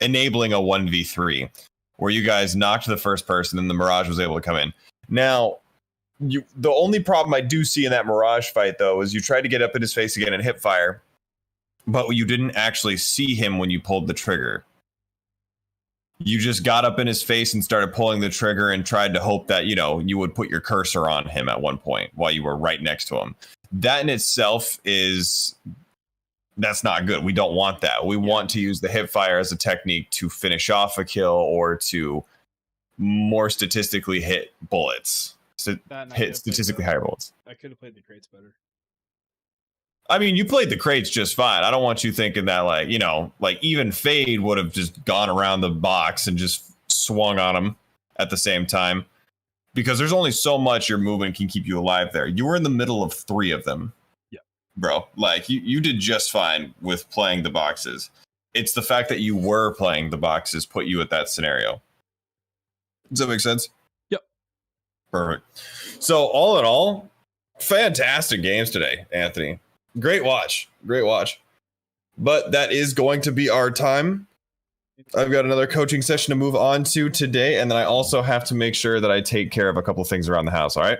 Speaker 2: enabling a 1v3 where you guys knocked the first person and the Mirage was able to come in. Now, the only problem I do see in that Mirage fight, though, is you tried to get up in his face again and hip fire, but you didn't actually see him when you pulled the trigger. You just got up in his face and started pulling the trigger and tried to hope that, you know, you would put your cursor on him at one point while you were right next to him. That in itself that's not good. We don't want that. We want to use the hip fire as a technique to finish off a kill, or to more statistically hit bullets. Hit statistically higher bullets.
Speaker 1: I could have played the crates better.
Speaker 2: I mean, you played the crates just fine. I don't want you thinking that, like, you know, like even Fade would have just gone around the box and just swung on him at the same time, because there's only so much your movement can keep you alive there. You were in the middle of 3 of them.
Speaker 1: Yeah.
Speaker 2: Bro, like you did just fine with playing the boxes. It's the fact that you were playing the boxes put you at that scenario. Does that make sense?
Speaker 1: Yep.
Speaker 2: Perfect. So all in all, fantastic games today, Anthony. Great watch. Great watch. But that is going to be our time. I've got another coaching session to move on to today, and then I also have to make sure that I take care of a couple things around the house, all right?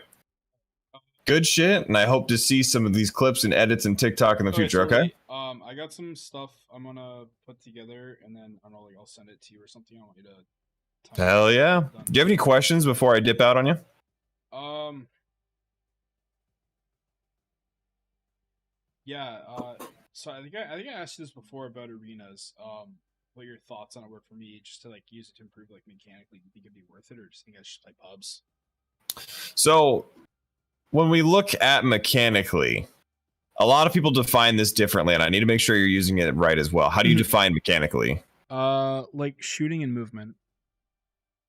Speaker 2: Good shit, and I hope to see some of these clips and edits and TikTok in the future, okay?
Speaker 1: I got some stuff I'm gonna put together, and then I don't know, like I'll send it to you or something. I want you to.
Speaker 2: Hell yeah. Do you have any questions before I dip out on you?
Speaker 1: Yeah. So I think I asked you this before about arenas. What your thoughts on it were for me, just to like use it to improve like mechanically. Do you think it'd be worth it, or just think I should play pubs?
Speaker 2: So when we look at mechanically, a lot of people define this differently, and I need to make sure you're using it right as well. How do you define mechanically?
Speaker 1: Like shooting and movement.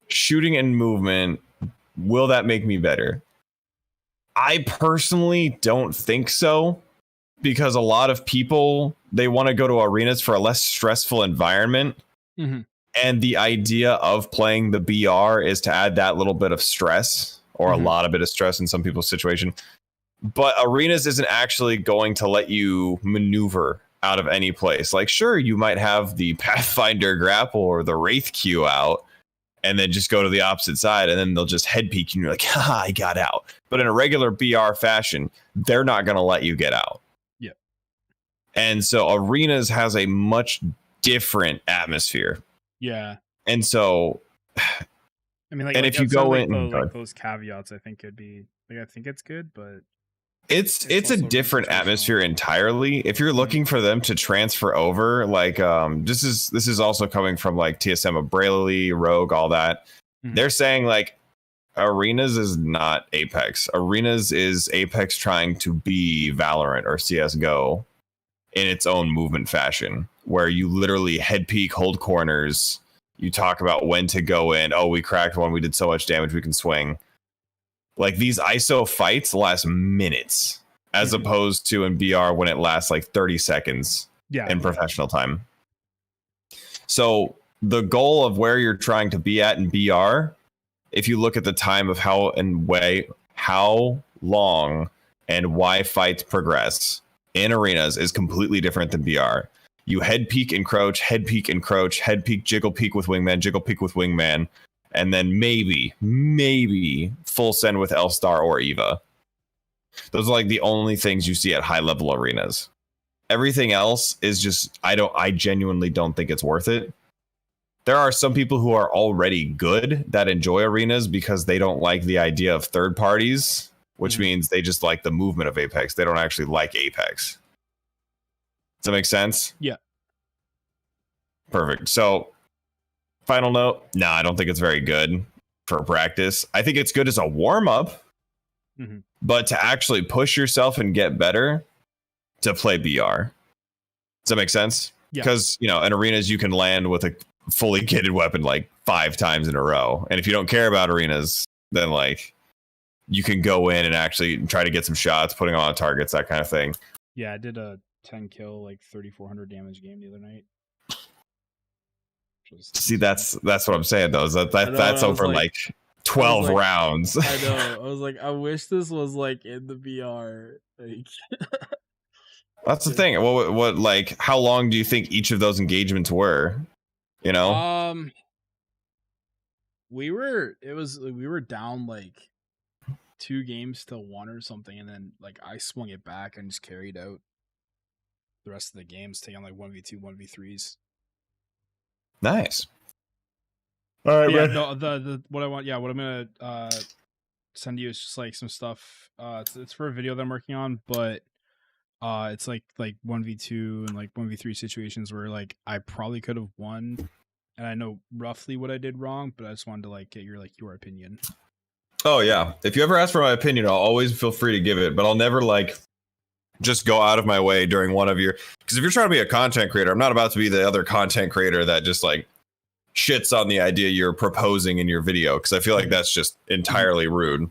Speaker 2: Shooting and movement. Will that make me better? I personally don't think so, because a lot of people, they want to go to arenas for a less stressful environment. And the idea of playing the BR is to add that little bit of stress, or a lot of bit of stress in some people's situation. But arenas isn't actually going to let you maneuver out of any place. Like, sure, you might have the Pathfinder grapple or the Wraith queue out, and then just go to the opposite side, and then they'll just head peek, and you're like, ha, I got out. But in a regular BR fashion, they're not going to let you get out.
Speaker 1: Yeah.
Speaker 2: And so arenas has a much different atmosphere.
Speaker 1: Yeah.
Speaker 2: And so,
Speaker 1: I mean, like,
Speaker 2: and
Speaker 1: like
Speaker 2: if you
Speaker 1: outside,
Speaker 2: go
Speaker 1: like,
Speaker 2: in,
Speaker 1: like those caveats, I think it'd be like, I think it's good, but
Speaker 2: it's a
Speaker 1: also
Speaker 2: different
Speaker 1: really
Speaker 2: atmosphere entirely. If you're looking for them to transfer over, like this is also coming from like TSM Abraley, Rogue, all that. They're saying like arenas is not Apex. Arenas is Apex trying to be Valorant or CS:GO in its own movement fashion, where you literally head peek, hold corners. You talk about when to go in. Oh, we cracked one. We did so much damage. We can swing. Like, these ISO fights last minutes, as opposed to in BR when it lasts like 30 seconds in professional time. So the goal of where you're trying to be at in BR, if you look at the time of how long and why fights progress in arenas, is completely different than BR. You head peek, encroach, head peek, encroach, head peek, jiggle peek with wingman, jiggle peek with wingman, and then maybe full send with L-Star or Eva. Those are like the only things you see at high level arenas. Everything else is just, I genuinely don't think it's worth it. There are some people who are already good that enjoy arenas because they don't like the idea of third parties, which means they just like the movement of Apex. They don't actually like Apex. Does that make sense?
Speaker 1: Yeah.
Speaker 2: Perfect. So, final note, no, I don't think it's very good for practice. I think it's good as a warm-up, but to actually push yourself and get better, to play BR. Does that make sense?
Speaker 1: Yeah.
Speaker 2: Because, you know, in arenas, you can land with a fully kitted weapon like 5 times in a row. And if you don't care about arenas, then like you can go in and actually try to get some shots, putting on targets, that kind of thing.
Speaker 1: Yeah, I did a 10 kill, like 3,400 damage game the other night.
Speaker 2: See, that's what I'm saying though. That's over like 12 rounds.
Speaker 1: I know. I was like, I wish this was like in the BR. Like,
Speaker 2: that's the thing. What like, how long do you think each of those engagements were? You know,
Speaker 1: we were down like 2 games to 1 or something, and then like I swung it back and just carried out the rest of the games, taking like 1v2, 1v3s.
Speaker 2: Nice. All right,
Speaker 1: yeah, the what I want, what I'm gonna send you is just like some stuff. It's for a video that I'm working on, but it's like 1v2 and like 1v3 situations where like I probably could have won, and I know roughly what I did wrong, but I just wanted to like get your opinion.
Speaker 2: Oh yeah, if you ever ask for my opinion, I'll always feel free to give it, but I'll never like just go out of my way during one of your, because if you're trying to be a content creator, I'm not about to be the other content creator that just like shits on the idea you're proposing in your video, because I feel like that's just entirely rude.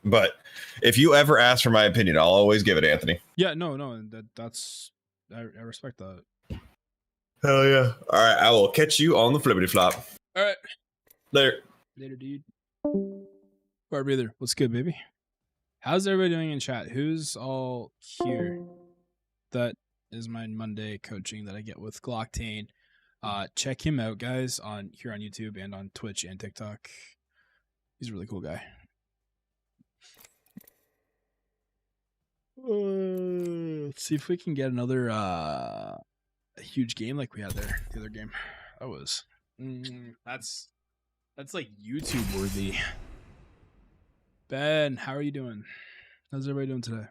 Speaker 2: But if you ever ask for my opinion, I'll always give it, Anthony.
Speaker 1: Yeah, no, that's I respect that.
Speaker 2: Hell yeah. All right, I will catch you on the flippity flop.
Speaker 1: All right.
Speaker 2: Later.
Speaker 1: Later, dude. Bar breather, what's good, baby? How's everybody doing in chat? Who's all here? That is my Monday coaching that I get with Glocktain. Check him out, guys, on here on YouTube and on Twitch and TikTok. He's a really cool guy. Let's see if we can get another a huge game like we had there. The other game. That was that's like YouTube worthy. Ben, how are you doing? How's everybody doing today?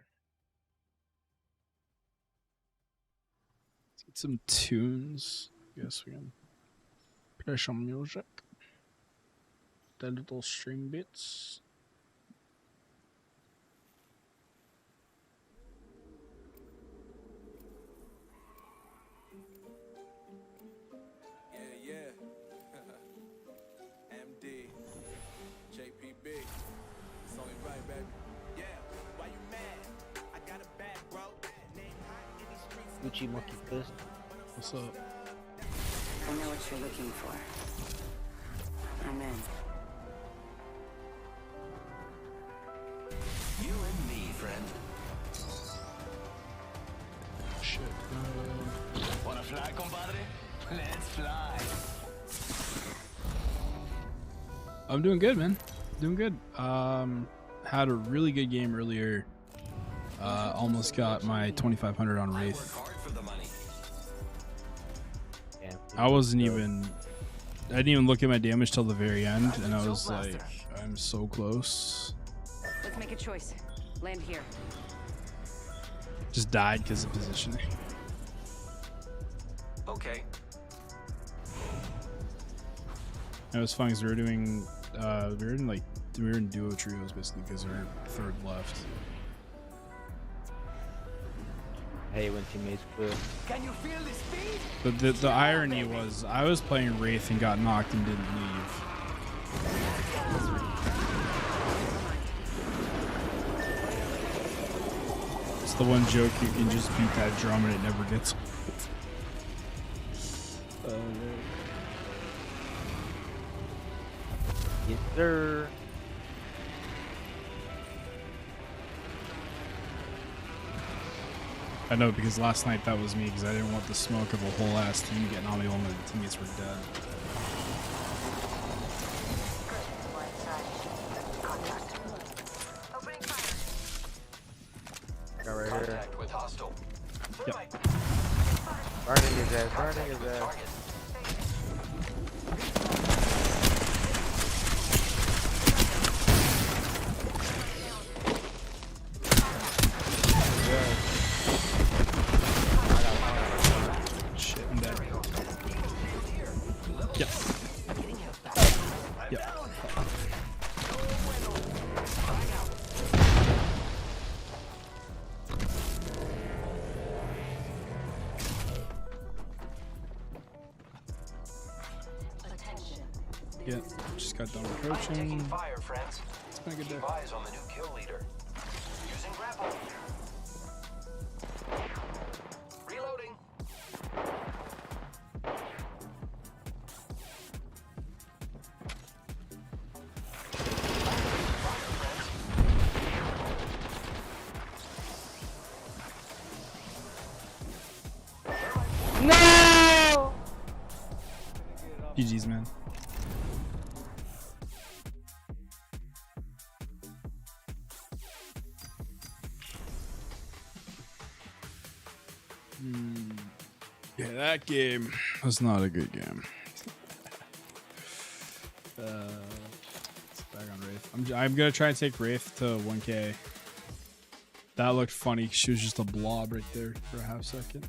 Speaker 1: Let's get some tunes. Yes, we can play some music. The little string bits.
Speaker 5: Yeah. MD. JPB. It's only right, baby. Yeah, why you mad? I got a bad bro. Name hot in these streets.
Speaker 10: Gucci monkeyfist.
Speaker 1: What's up?
Speaker 7: I know what you're looking for. I'm in.
Speaker 5: You and me, friend.
Speaker 1: Shit.
Speaker 5: Wanna fly, compadre? Let's fly.
Speaker 1: I'm doing good, man. Doing good. Had a really good game earlier. Almost got my 2500 on Wraith. I didn't even look at my damage till the very end, and I was like, I'm so close.
Speaker 6: Let's make a choice. Land here.
Speaker 1: Just died because of positioning.
Speaker 5: Okay.
Speaker 1: It was fun because we were doing, we were in duo trios basically because we were third left.
Speaker 10: Hey, when teammates quit.
Speaker 5: Can you feel the speed?
Speaker 1: But the irony was I was playing Wraith and got knocked and didn't leave. It's the one joke you can just beat that drum and it never gets old.
Speaker 10: Yes, sir.
Speaker 1: I know, because last night that was me because I didn't want the smoke of a whole ass team getting on me while my teammates were dead.
Speaker 10: Got right here.
Speaker 5: Contact with hostile.
Speaker 1: Yep.
Speaker 10: Burning his ass, burning his ass.
Speaker 1: Shit, I'm dead. Yep. Yep. Yeah, just got done approaching.
Speaker 5: Fire, friends.
Speaker 1: It's been a good day.
Speaker 5: Keep eyes on the new kill leader. Using grapple. Reloading.
Speaker 10: No!
Speaker 1: GG's, man. Yeah, that game was not a good game. It's back on Wraith. I'm gonna try and take Wraith to 1K. That looked funny. She was just a blob right there for a half second.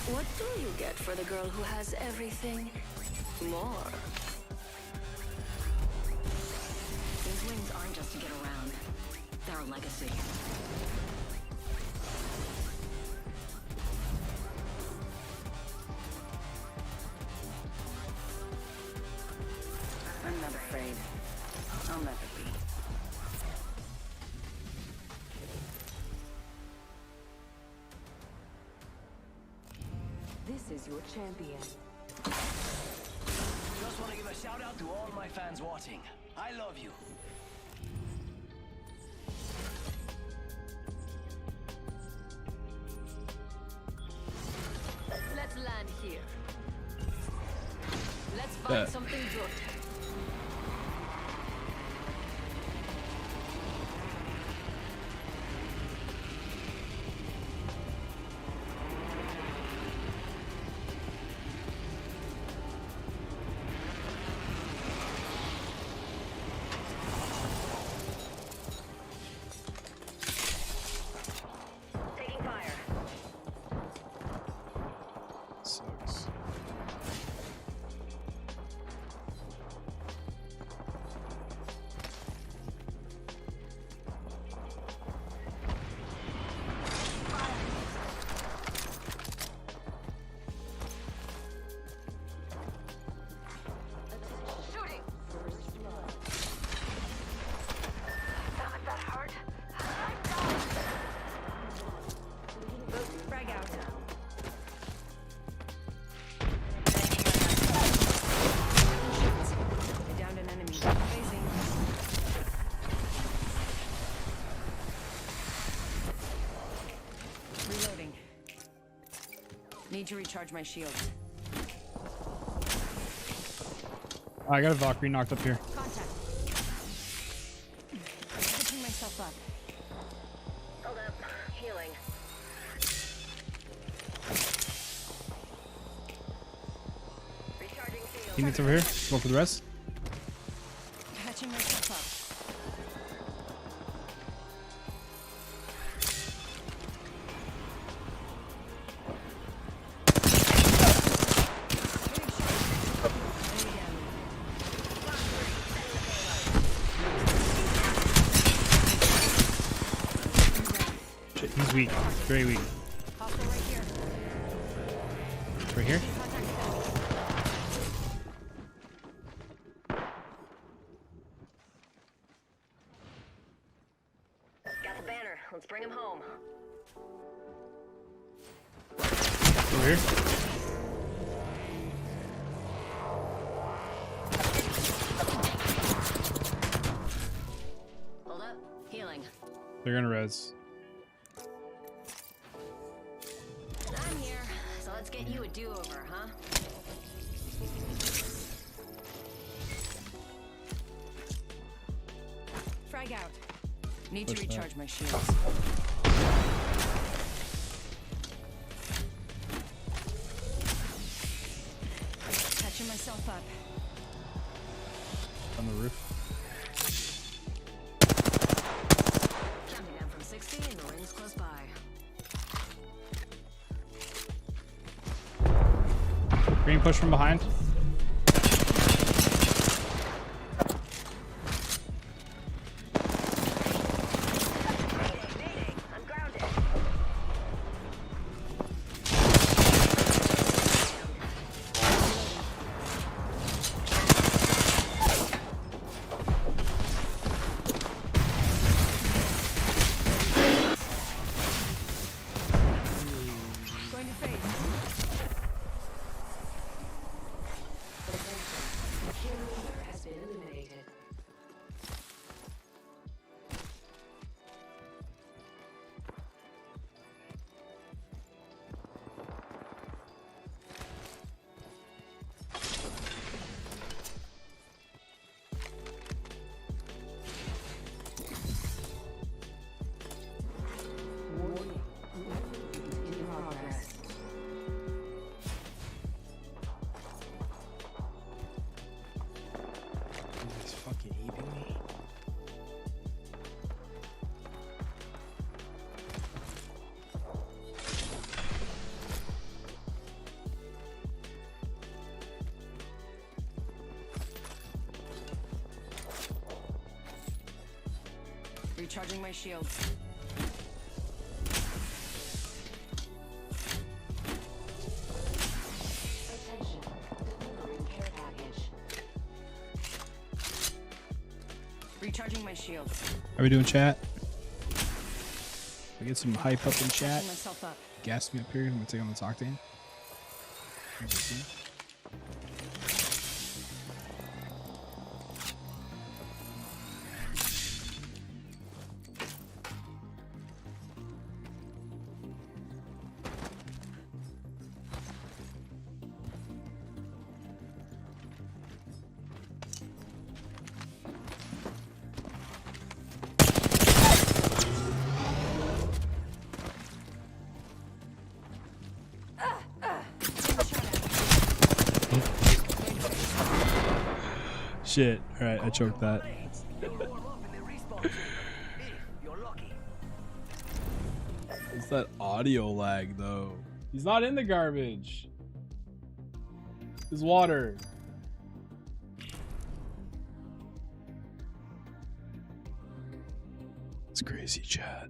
Speaker 4: What do you get for the girl who has everything more? These wings aren't just to get around. They're a legacy.
Speaker 7: I'm not afraid. I'll never be.
Speaker 8: This is your champion.
Speaker 11: Just want to give a shout out to all my fans watching. I love you.
Speaker 4: Let's land here. Let's find something good. Taking fire.
Speaker 1: Sucks.
Speaker 4: Shooting. Damn it, that hurt. Frag out. I downed an enemy. Facing. Reloading. Need to recharge my shield.
Speaker 1: I got a Valkyrie knocked up here.
Speaker 4: Contact. Picking myself up. Hold up. Healing. Recharging shield.
Speaker 1: Teammates over here. Go for the rest.
Speaker 4: Patching myself up.
Speaker 1: Shit, he's weak. Very weak.
Speaker 4: Hostile right here.
Speaker 1: Right here.
Speaker 4: Got the banner. Let's bring him home.
Speaker 1: Over here.
Speaker 4: Hold up. Healing.
Speaker 1: They're gonna res.
Speaker 4: I'm here. So let's get you a do-over, huh? Frag out. Need
Speaker 1: Push
Speaker 4: to
Speaker 1: that.
Speaker 4: recharge my shields. Catching myself up.
Speaker 1: On the roof.
Speaker 4: Counting down from 60 and the ring's close by.
Speaker 1: Being pushed from behind.
Speaker 4: Mayday. I'm grounded. Going to phase.
Speaker 8: Kill leader has been eliminated. Warning. In progress.
Speaker 6: Recharging my shields.
Speaker 8: Attention. Delivering care package.
Speaker 6: Recharging my shields.
Speaker 1: How we doing, chat? We get some hype up in chat.
Speaker 6: Patching myself up.
Speaker 1: Gas me up here. I'm gonna take on the Octane. Shit. Alright, I choked that. It's that audio lag, though. He's not in the garbage. There's water. It's crazy, chat.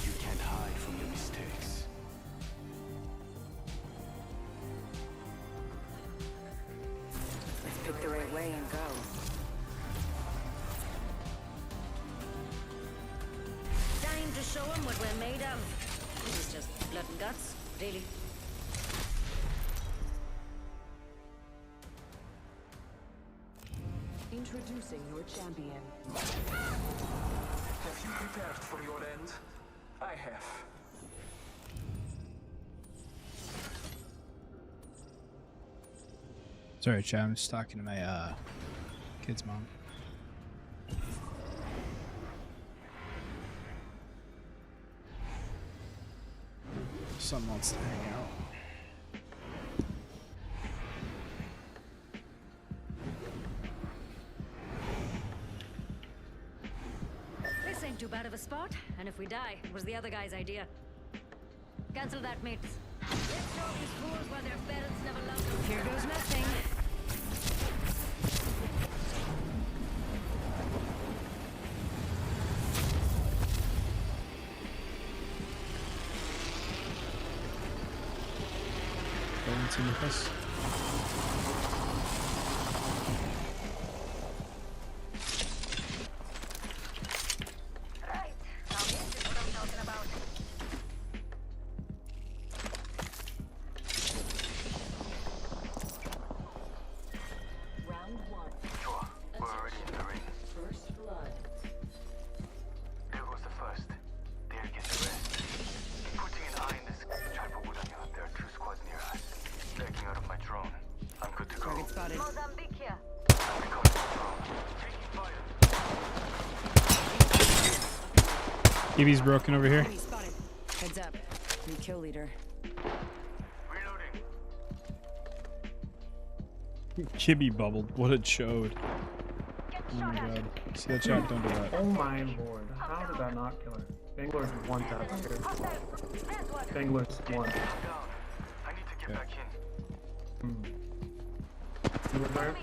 Speaker 11: You can't hide from your mistakes.
Speaker 7: Let's pick the right way and go.
Speaker 4: Time to show them what we're made of. This is just blood and guts, really.
Speaker 8: Introducing your champion.
Speaker 3: Have you prepared for your end? I have.
Speaker 1: Sorry, chat. I'm just talking to my kid's mom. Son wants to hang out.
Speaker 4: This ain't too bad of a spot, and if we die, it was the other guy's idea. Cancel that, mates. Let's show these fools why their parents never loved them.
Speaker 6: Here goes nothing.
Speaker 1: Going with us.
Speaker 4: Right, now this is what I'm talking about.
Speaker 8: Round one.
Speaker 3: Sure, we're already in the ring.
Speaker 8: First blood.
Speaker 3: There goes the first. There gets the rest. Putting an eye in this try for wood on you. There are 2 squads near us. Backing out of my drone. I'm good to go.
Speaker 6: Target spotted.
Speaker 4: Mozambique here.
Speaker 3: I'm recalling the drone. Taking fire.
Speaker 1: EV's broken over here.
Speaker 6: Enemy spotted. Heads up. New kill leader.
Speaker 3: Reloading.
Speaker 1: Kibby bubbled. What a chode. Oh my god. See that chat? Don't do that.
Speaker 12: Oh my lord, how did that not kill her? Bangler's one tap here. Bangler's one.
Speaker 3: Down. I need to get back in.
Speaker 12: You were there?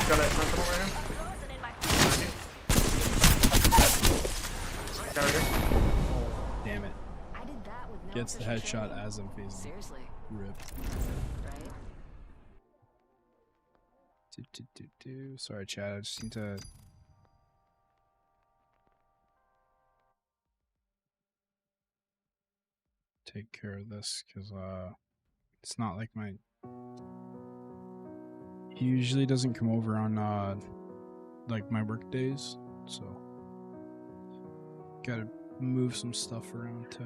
Speaker 12: Got that sentinel right here? Got her here?
Speaker 1: Damn it.
Speaker 6: I did that with no
Speaker 1: Gets the
Speaker 6: official
Speaker 1: headshot
Speaker 6: training.
Speaker 1: as I'm phasing.
Speaker 6: Seriously,
Speaker 1: Rip.
Speaker 6: right?
Speaker 1: Sorry, Chad. I just need to. Take care of this because it's not like my. He usually doesn't come over on like my work days, so gotta move some stuff around to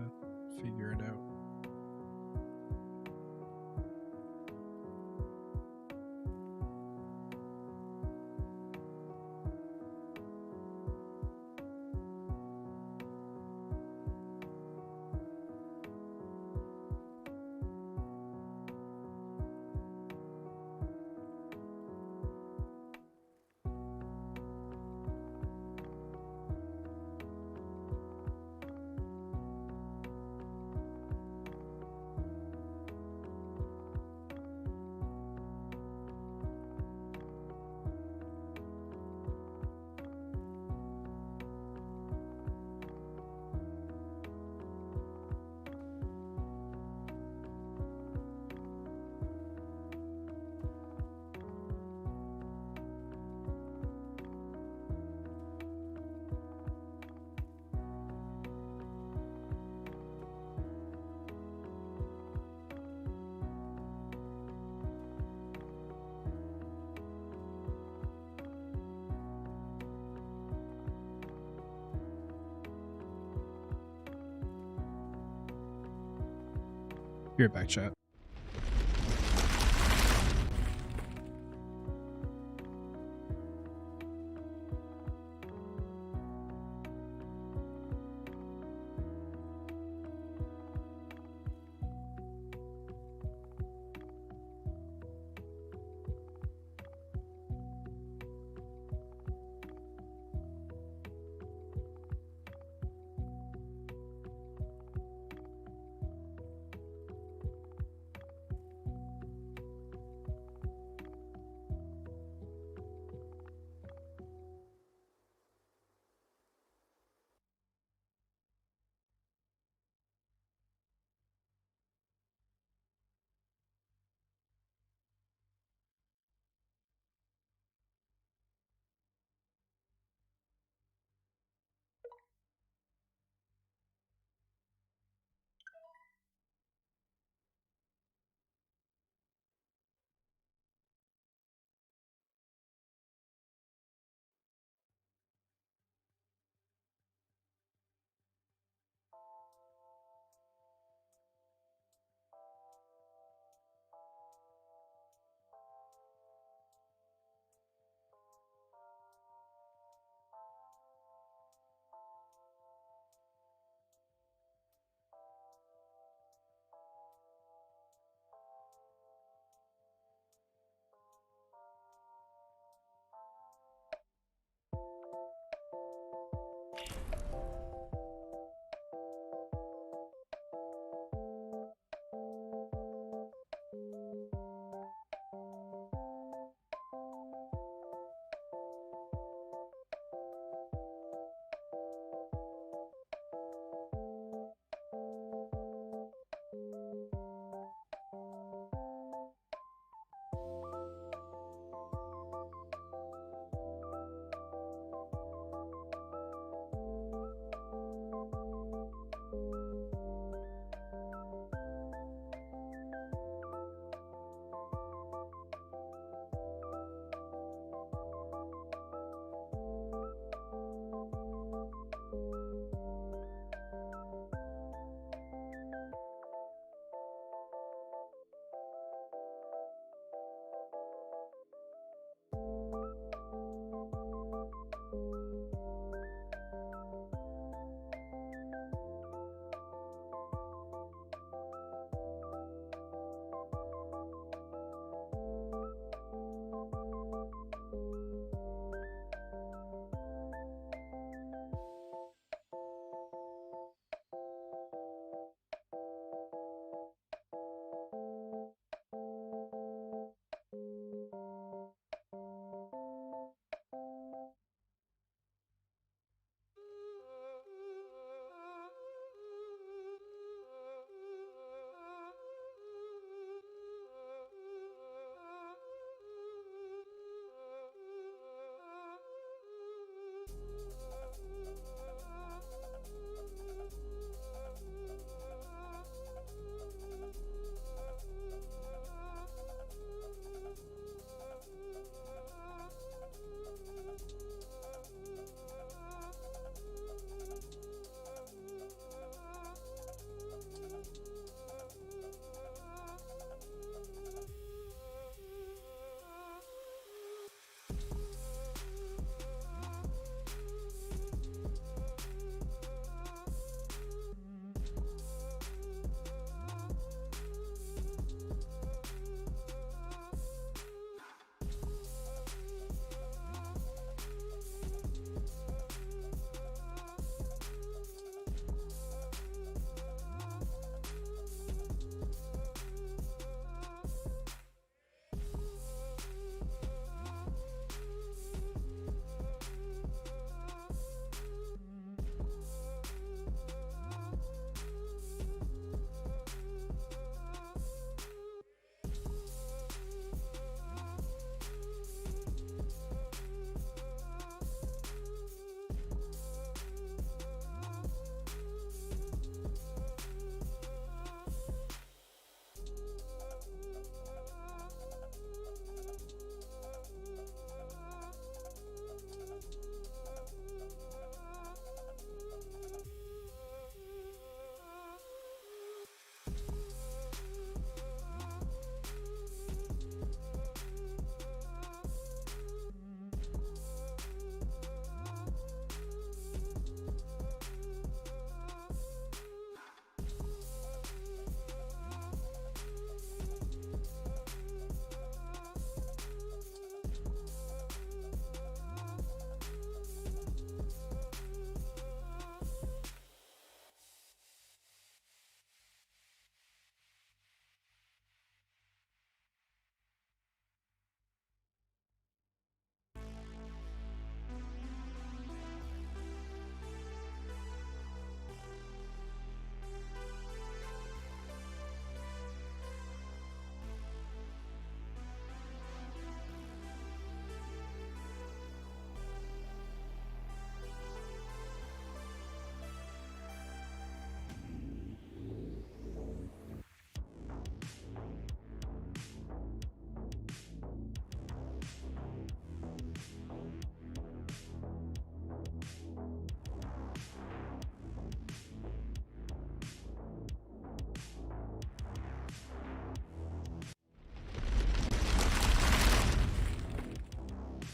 Speaker 1: figure it out. Be right back, chat.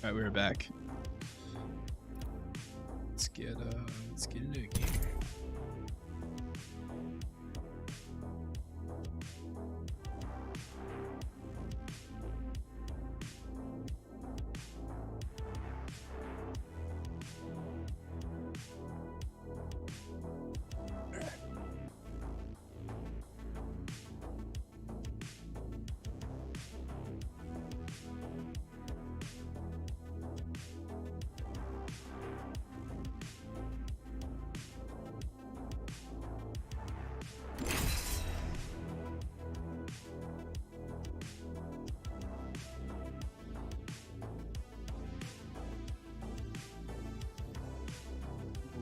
Speaker 1: Alright, we're back. Let's get into a game.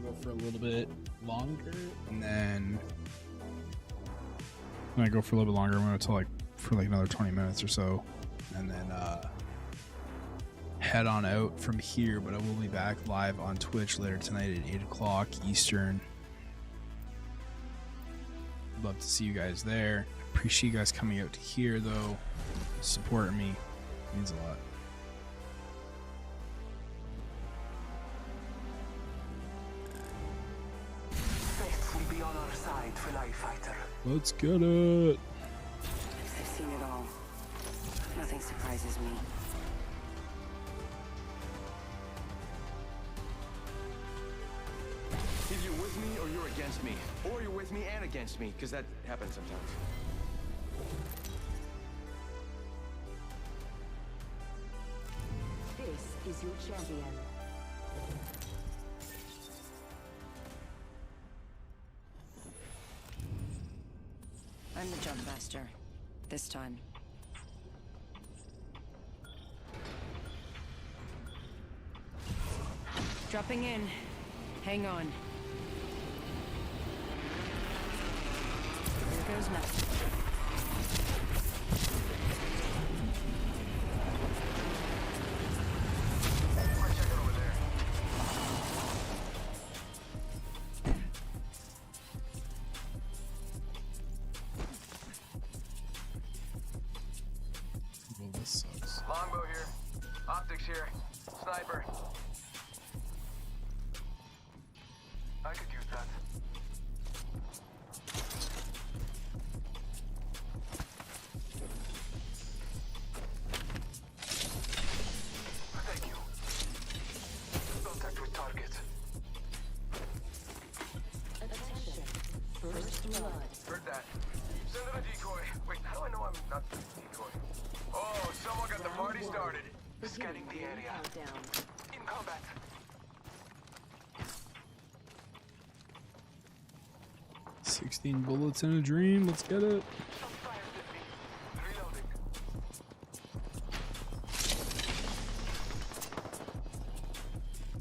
Speaker 1: We'll go for a little bit longer, and then when I go for a little bit longer, I'm going to for another 20 minutes or so, and then head on out from here. But I will be back live on Twitch later tonight at 8 o'clock Eastern. Love to see you guys there. Appreciate you guys coming out to here, though. Supporting me means a lot.
Speaker 11: Faith will be on our side, Fly Fighter.
Speaker 1: Let's get it.
Speaker 7: I've seen it all. Nothing surprises me.
Speaker 11: Either you're with me or you're against me. Or you're with me and against me, because that happens sometimes.
Speaker 8: This is your champion.
Speaker 6: I'm the jump master. This time. Dropping in. Hang on. Here goes nothing.
Speaker 1: Well, this sucks.
Speaker 3: Longbow here. Optics here. Sniper. I could use that. Thank you. Contact with target.
Speaker 8: Attention. First blood.
Speaker 3: Heard that. Send in a decoy. Wait, how do I know I'm not the decoy? Oh, someone got the party started. Scanning the area.
Speaker 8: Countdown.
Speaker 3: In combat.
Speaker 1: 16 bullets in a dream. Let's get it.
Speaker 3: Some fire at me. Reloading.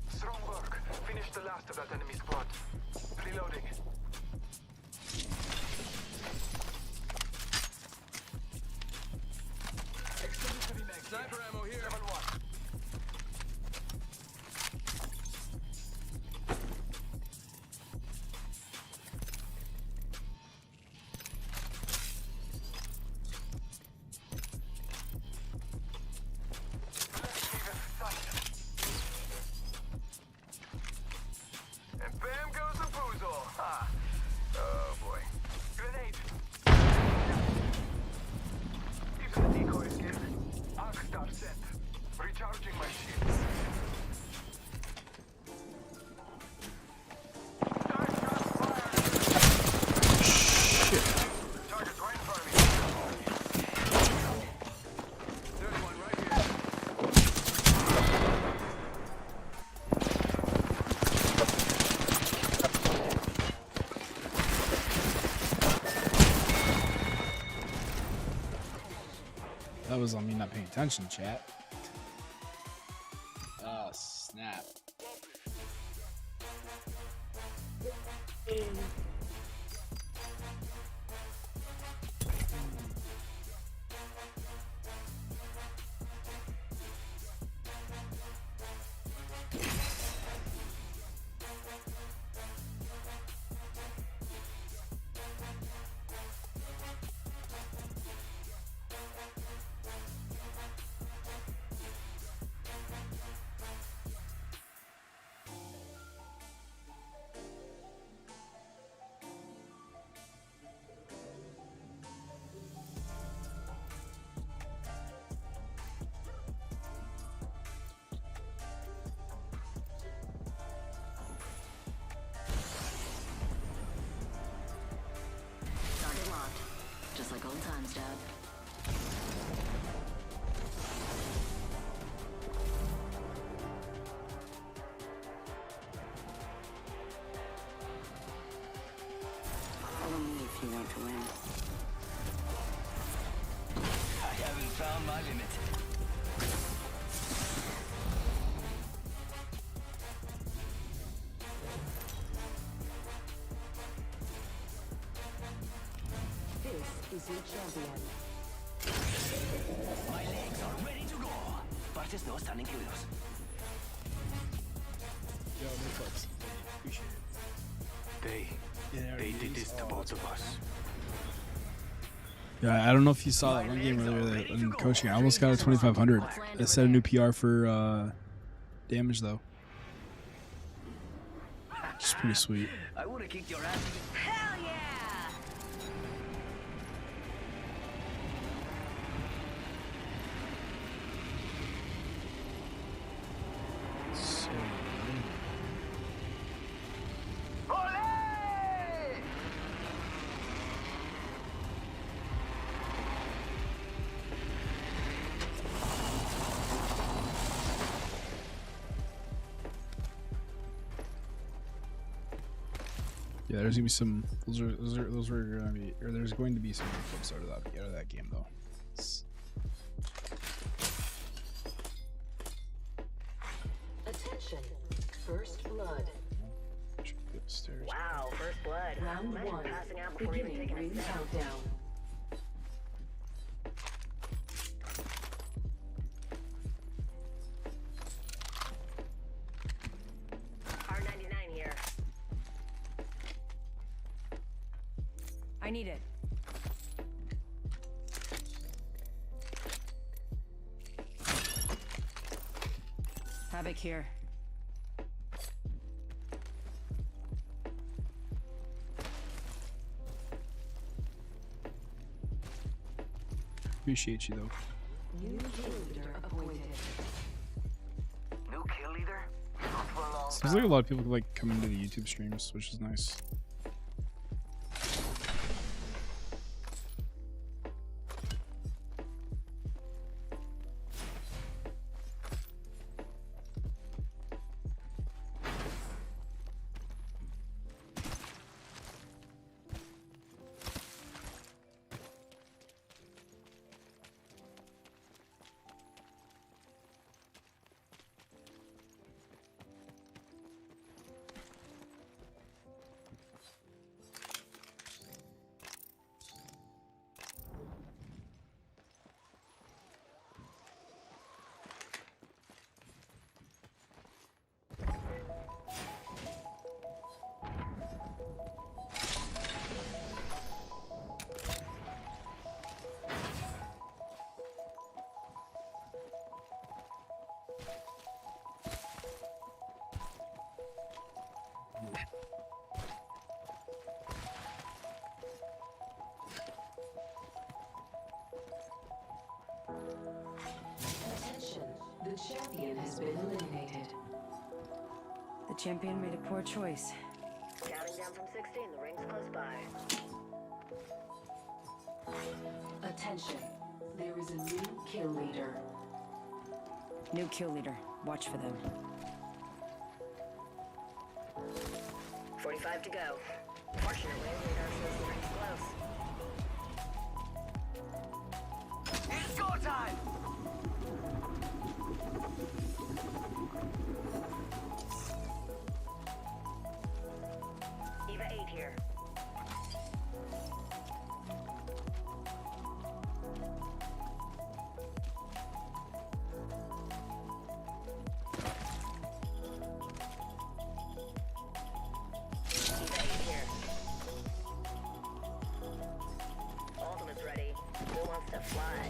Speaker 3: Strong work. Finish the last of that enemy squad. Reloading. Extended heavy mag. Sniper ammo here. Level 1. And bam goes the boozle. Ha. Oh boy. Grenade. Even the decoy escaped. Arcstar set. Recharging my shields. Target got fired.
Speaker 1: Shit.
Speaker 3: Target's right in front of me. There's one right here.
Speaker 1: That was on me not paying attention, chat. Oh, snap.
Speaker 7: Congratulations, Dad. Follow me if you want to win.
Speaker 3: I haven't found my limit.
Speaker 8: This is your champion.
Speaker 3: My legs are ready to go. Partes no están incluidos.
Speaker 1: Yo, Netflix. Appreciate it.
Speaker 3: They did this to both of us.
Speaker 1: Yeah, I don't know if you saw that one game earlier that in coaching. I almost got a 2,500. I set a new PR for damage though. It's pretty sweet.
Speaker 3: I would have kicked your ass.
Speaker 4: Hell yeah!
Speaker 1: So, yeah, there's gonna be some. Those are gonna be, or there's going to be some clips out of that game though. It's,
Speaker 8: Attention. First blood.
Speaker 1: should be upstairs.
Speaker 4: Wow, first blood.
Speaker 8: Round
Speaker 4: Imagine
Speaker 8: 1.
Speaker 4: passing out before even
Speaker 8: Beginning
Speaker 4: taking a
Speaker 8: ring
Speaker 4: sip.
Speaker 8: countdown.
Speaker 4: R99 here.
Speaker 6: I need it. Havoc here.
Speaker 1: Appreciate you though.
Speaker 8: New kill leader appointed.
Speaker 3: New kill leader? Not for a long
Speaker 1: Seems like a lot of people like come into the YouTube streams, which is nice.
Speaker 8: Attention. The champion has been eliminated.
Speaker 6: The champion made a poor choice.
Speaker 4: Counting down from 16, the ring's close by.
Speaker 8: Attention. There is a new kill leader.
Speaker 6: New kill leader. Watch for them.
Speaker 4: 45 to go. Fortunately, radar says the ring's close.
Speaker 3: It's go time!
Speaker 4: Eva 8 here. Eva 8 here. Ultimate's ready. Who wants to fly?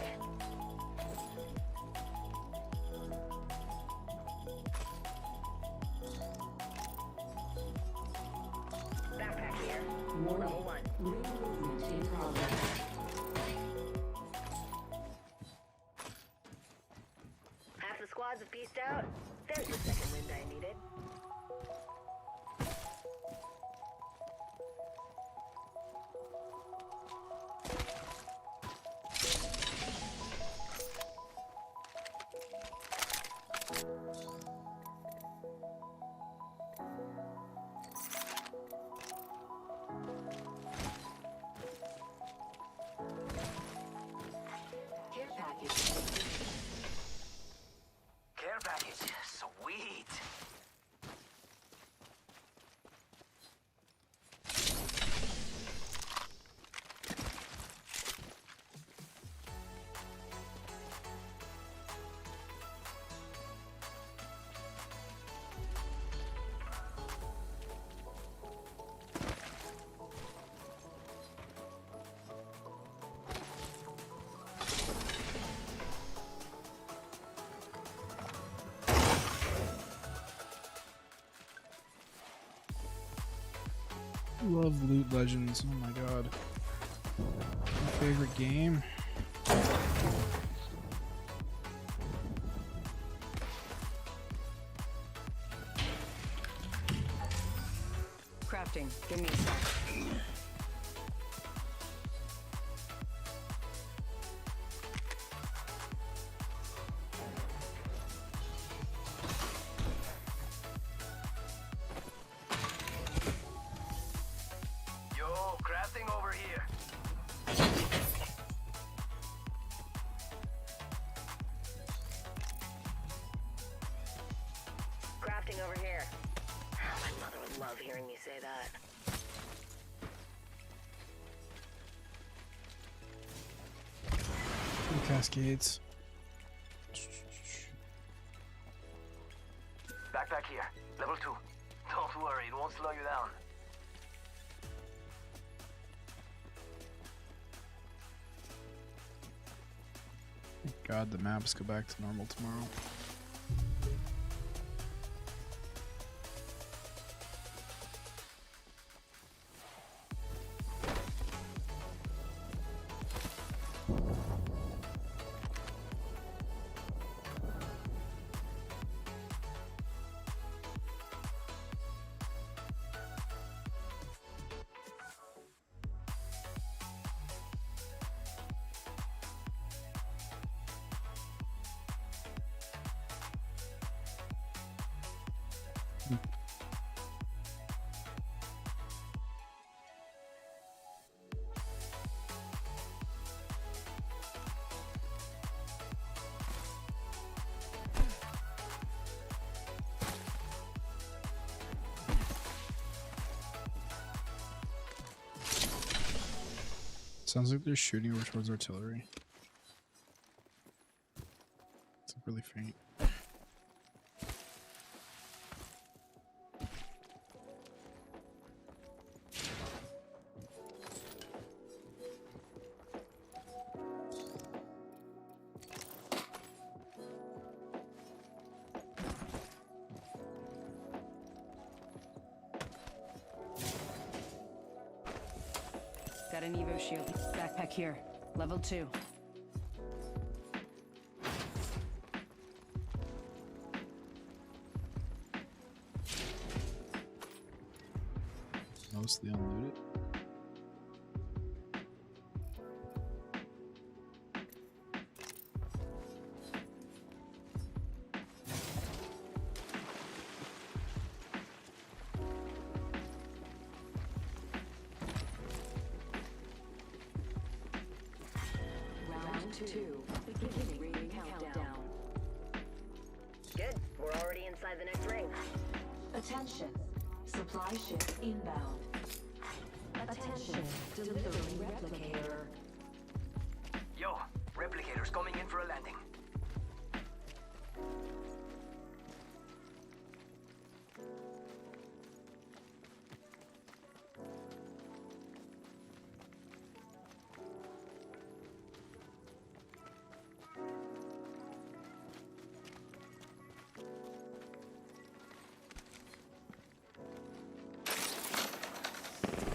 Speaker 4: Backpack here.
Speaker 8: Warning.
Speaker 4: Level 1.
Speaker 8: Ring movement in progress.
Speaker 4: Half the squads have pieced out. There's the second wind I needed.
Speaker 1: Love Loot Legends. Oh my god. My favorite game.
Speaker 6: Crafting. Give me a sec.
Speaker 3: Yo, crafting over here.
Speaker 4: Crafting over here. My mother would love hearing me say that.
Speaker 1: The Cascades.
Speaker 3: Backpack here. Level 2. Don't worry, it won't slow you down.
Speaker 1: Thank God the maps go back to normal tomorrow. Sounds like they're shooting over towards artillery. It's like really faint.
Speaker 6: Got an Evo shield. Backpack here. Level 2.
Speaker 1: Mostly unlooted.
Speaker 8: Round 2. Beginning ring countdown.
Speaker 4: Good. We're already inside the next ring.
Speaker 8: Attention. Supply ship inbound. Attention. Delivering replicator.
Speaker 3: Yo, replicators coming in for a landing.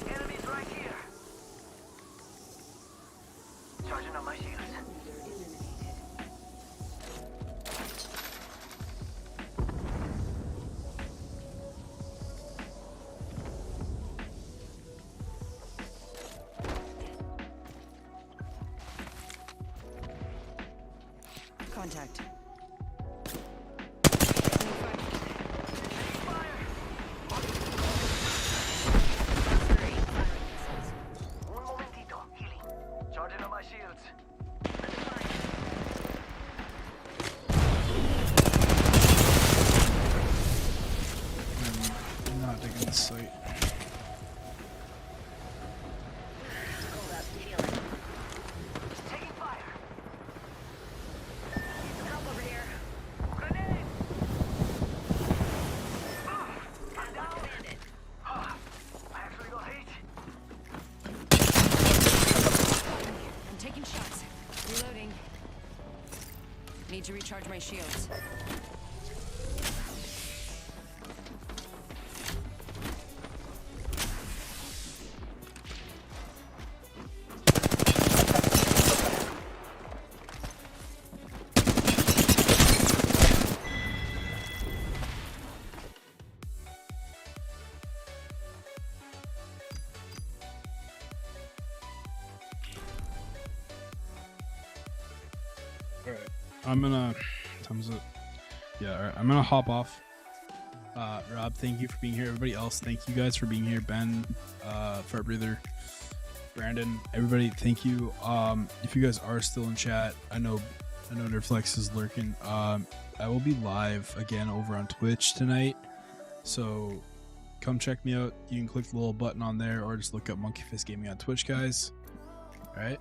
Speaker 3: Enemies right here. Charging on my shields.
Speaker 6: Contact.
Speaker 3: Un momentito, healing. Charging on my shields.
Speaker 1: I'm not digging this site.
Speaker 4: Hold up. Healing.
Speaker 3: Taking fire.
Speaker 4: Need some help over here.
Speaker 3: Grenade.
Speaker 4: I'm down. Bandit.
Speaker 3: I actually got hit.
Speaker 6: I'm taking shots. Reloading. Need to recharge my shields.
Speaker 1: All right. I'm gonna. Time's it. Yeah. All right. I'm gonna hop off. Rob, thank you for being here. Everybody else, thank you guys for being here. Ben, Fart Breather, Brandon, everybody, thank you. If you guys are still in chat, I know Nerflex is lurking. I will be live again over on Twitch tonight, so come check me out. You can click the little button on there, or just look up Monkeyfist Gaming on Twitch, guys. All right.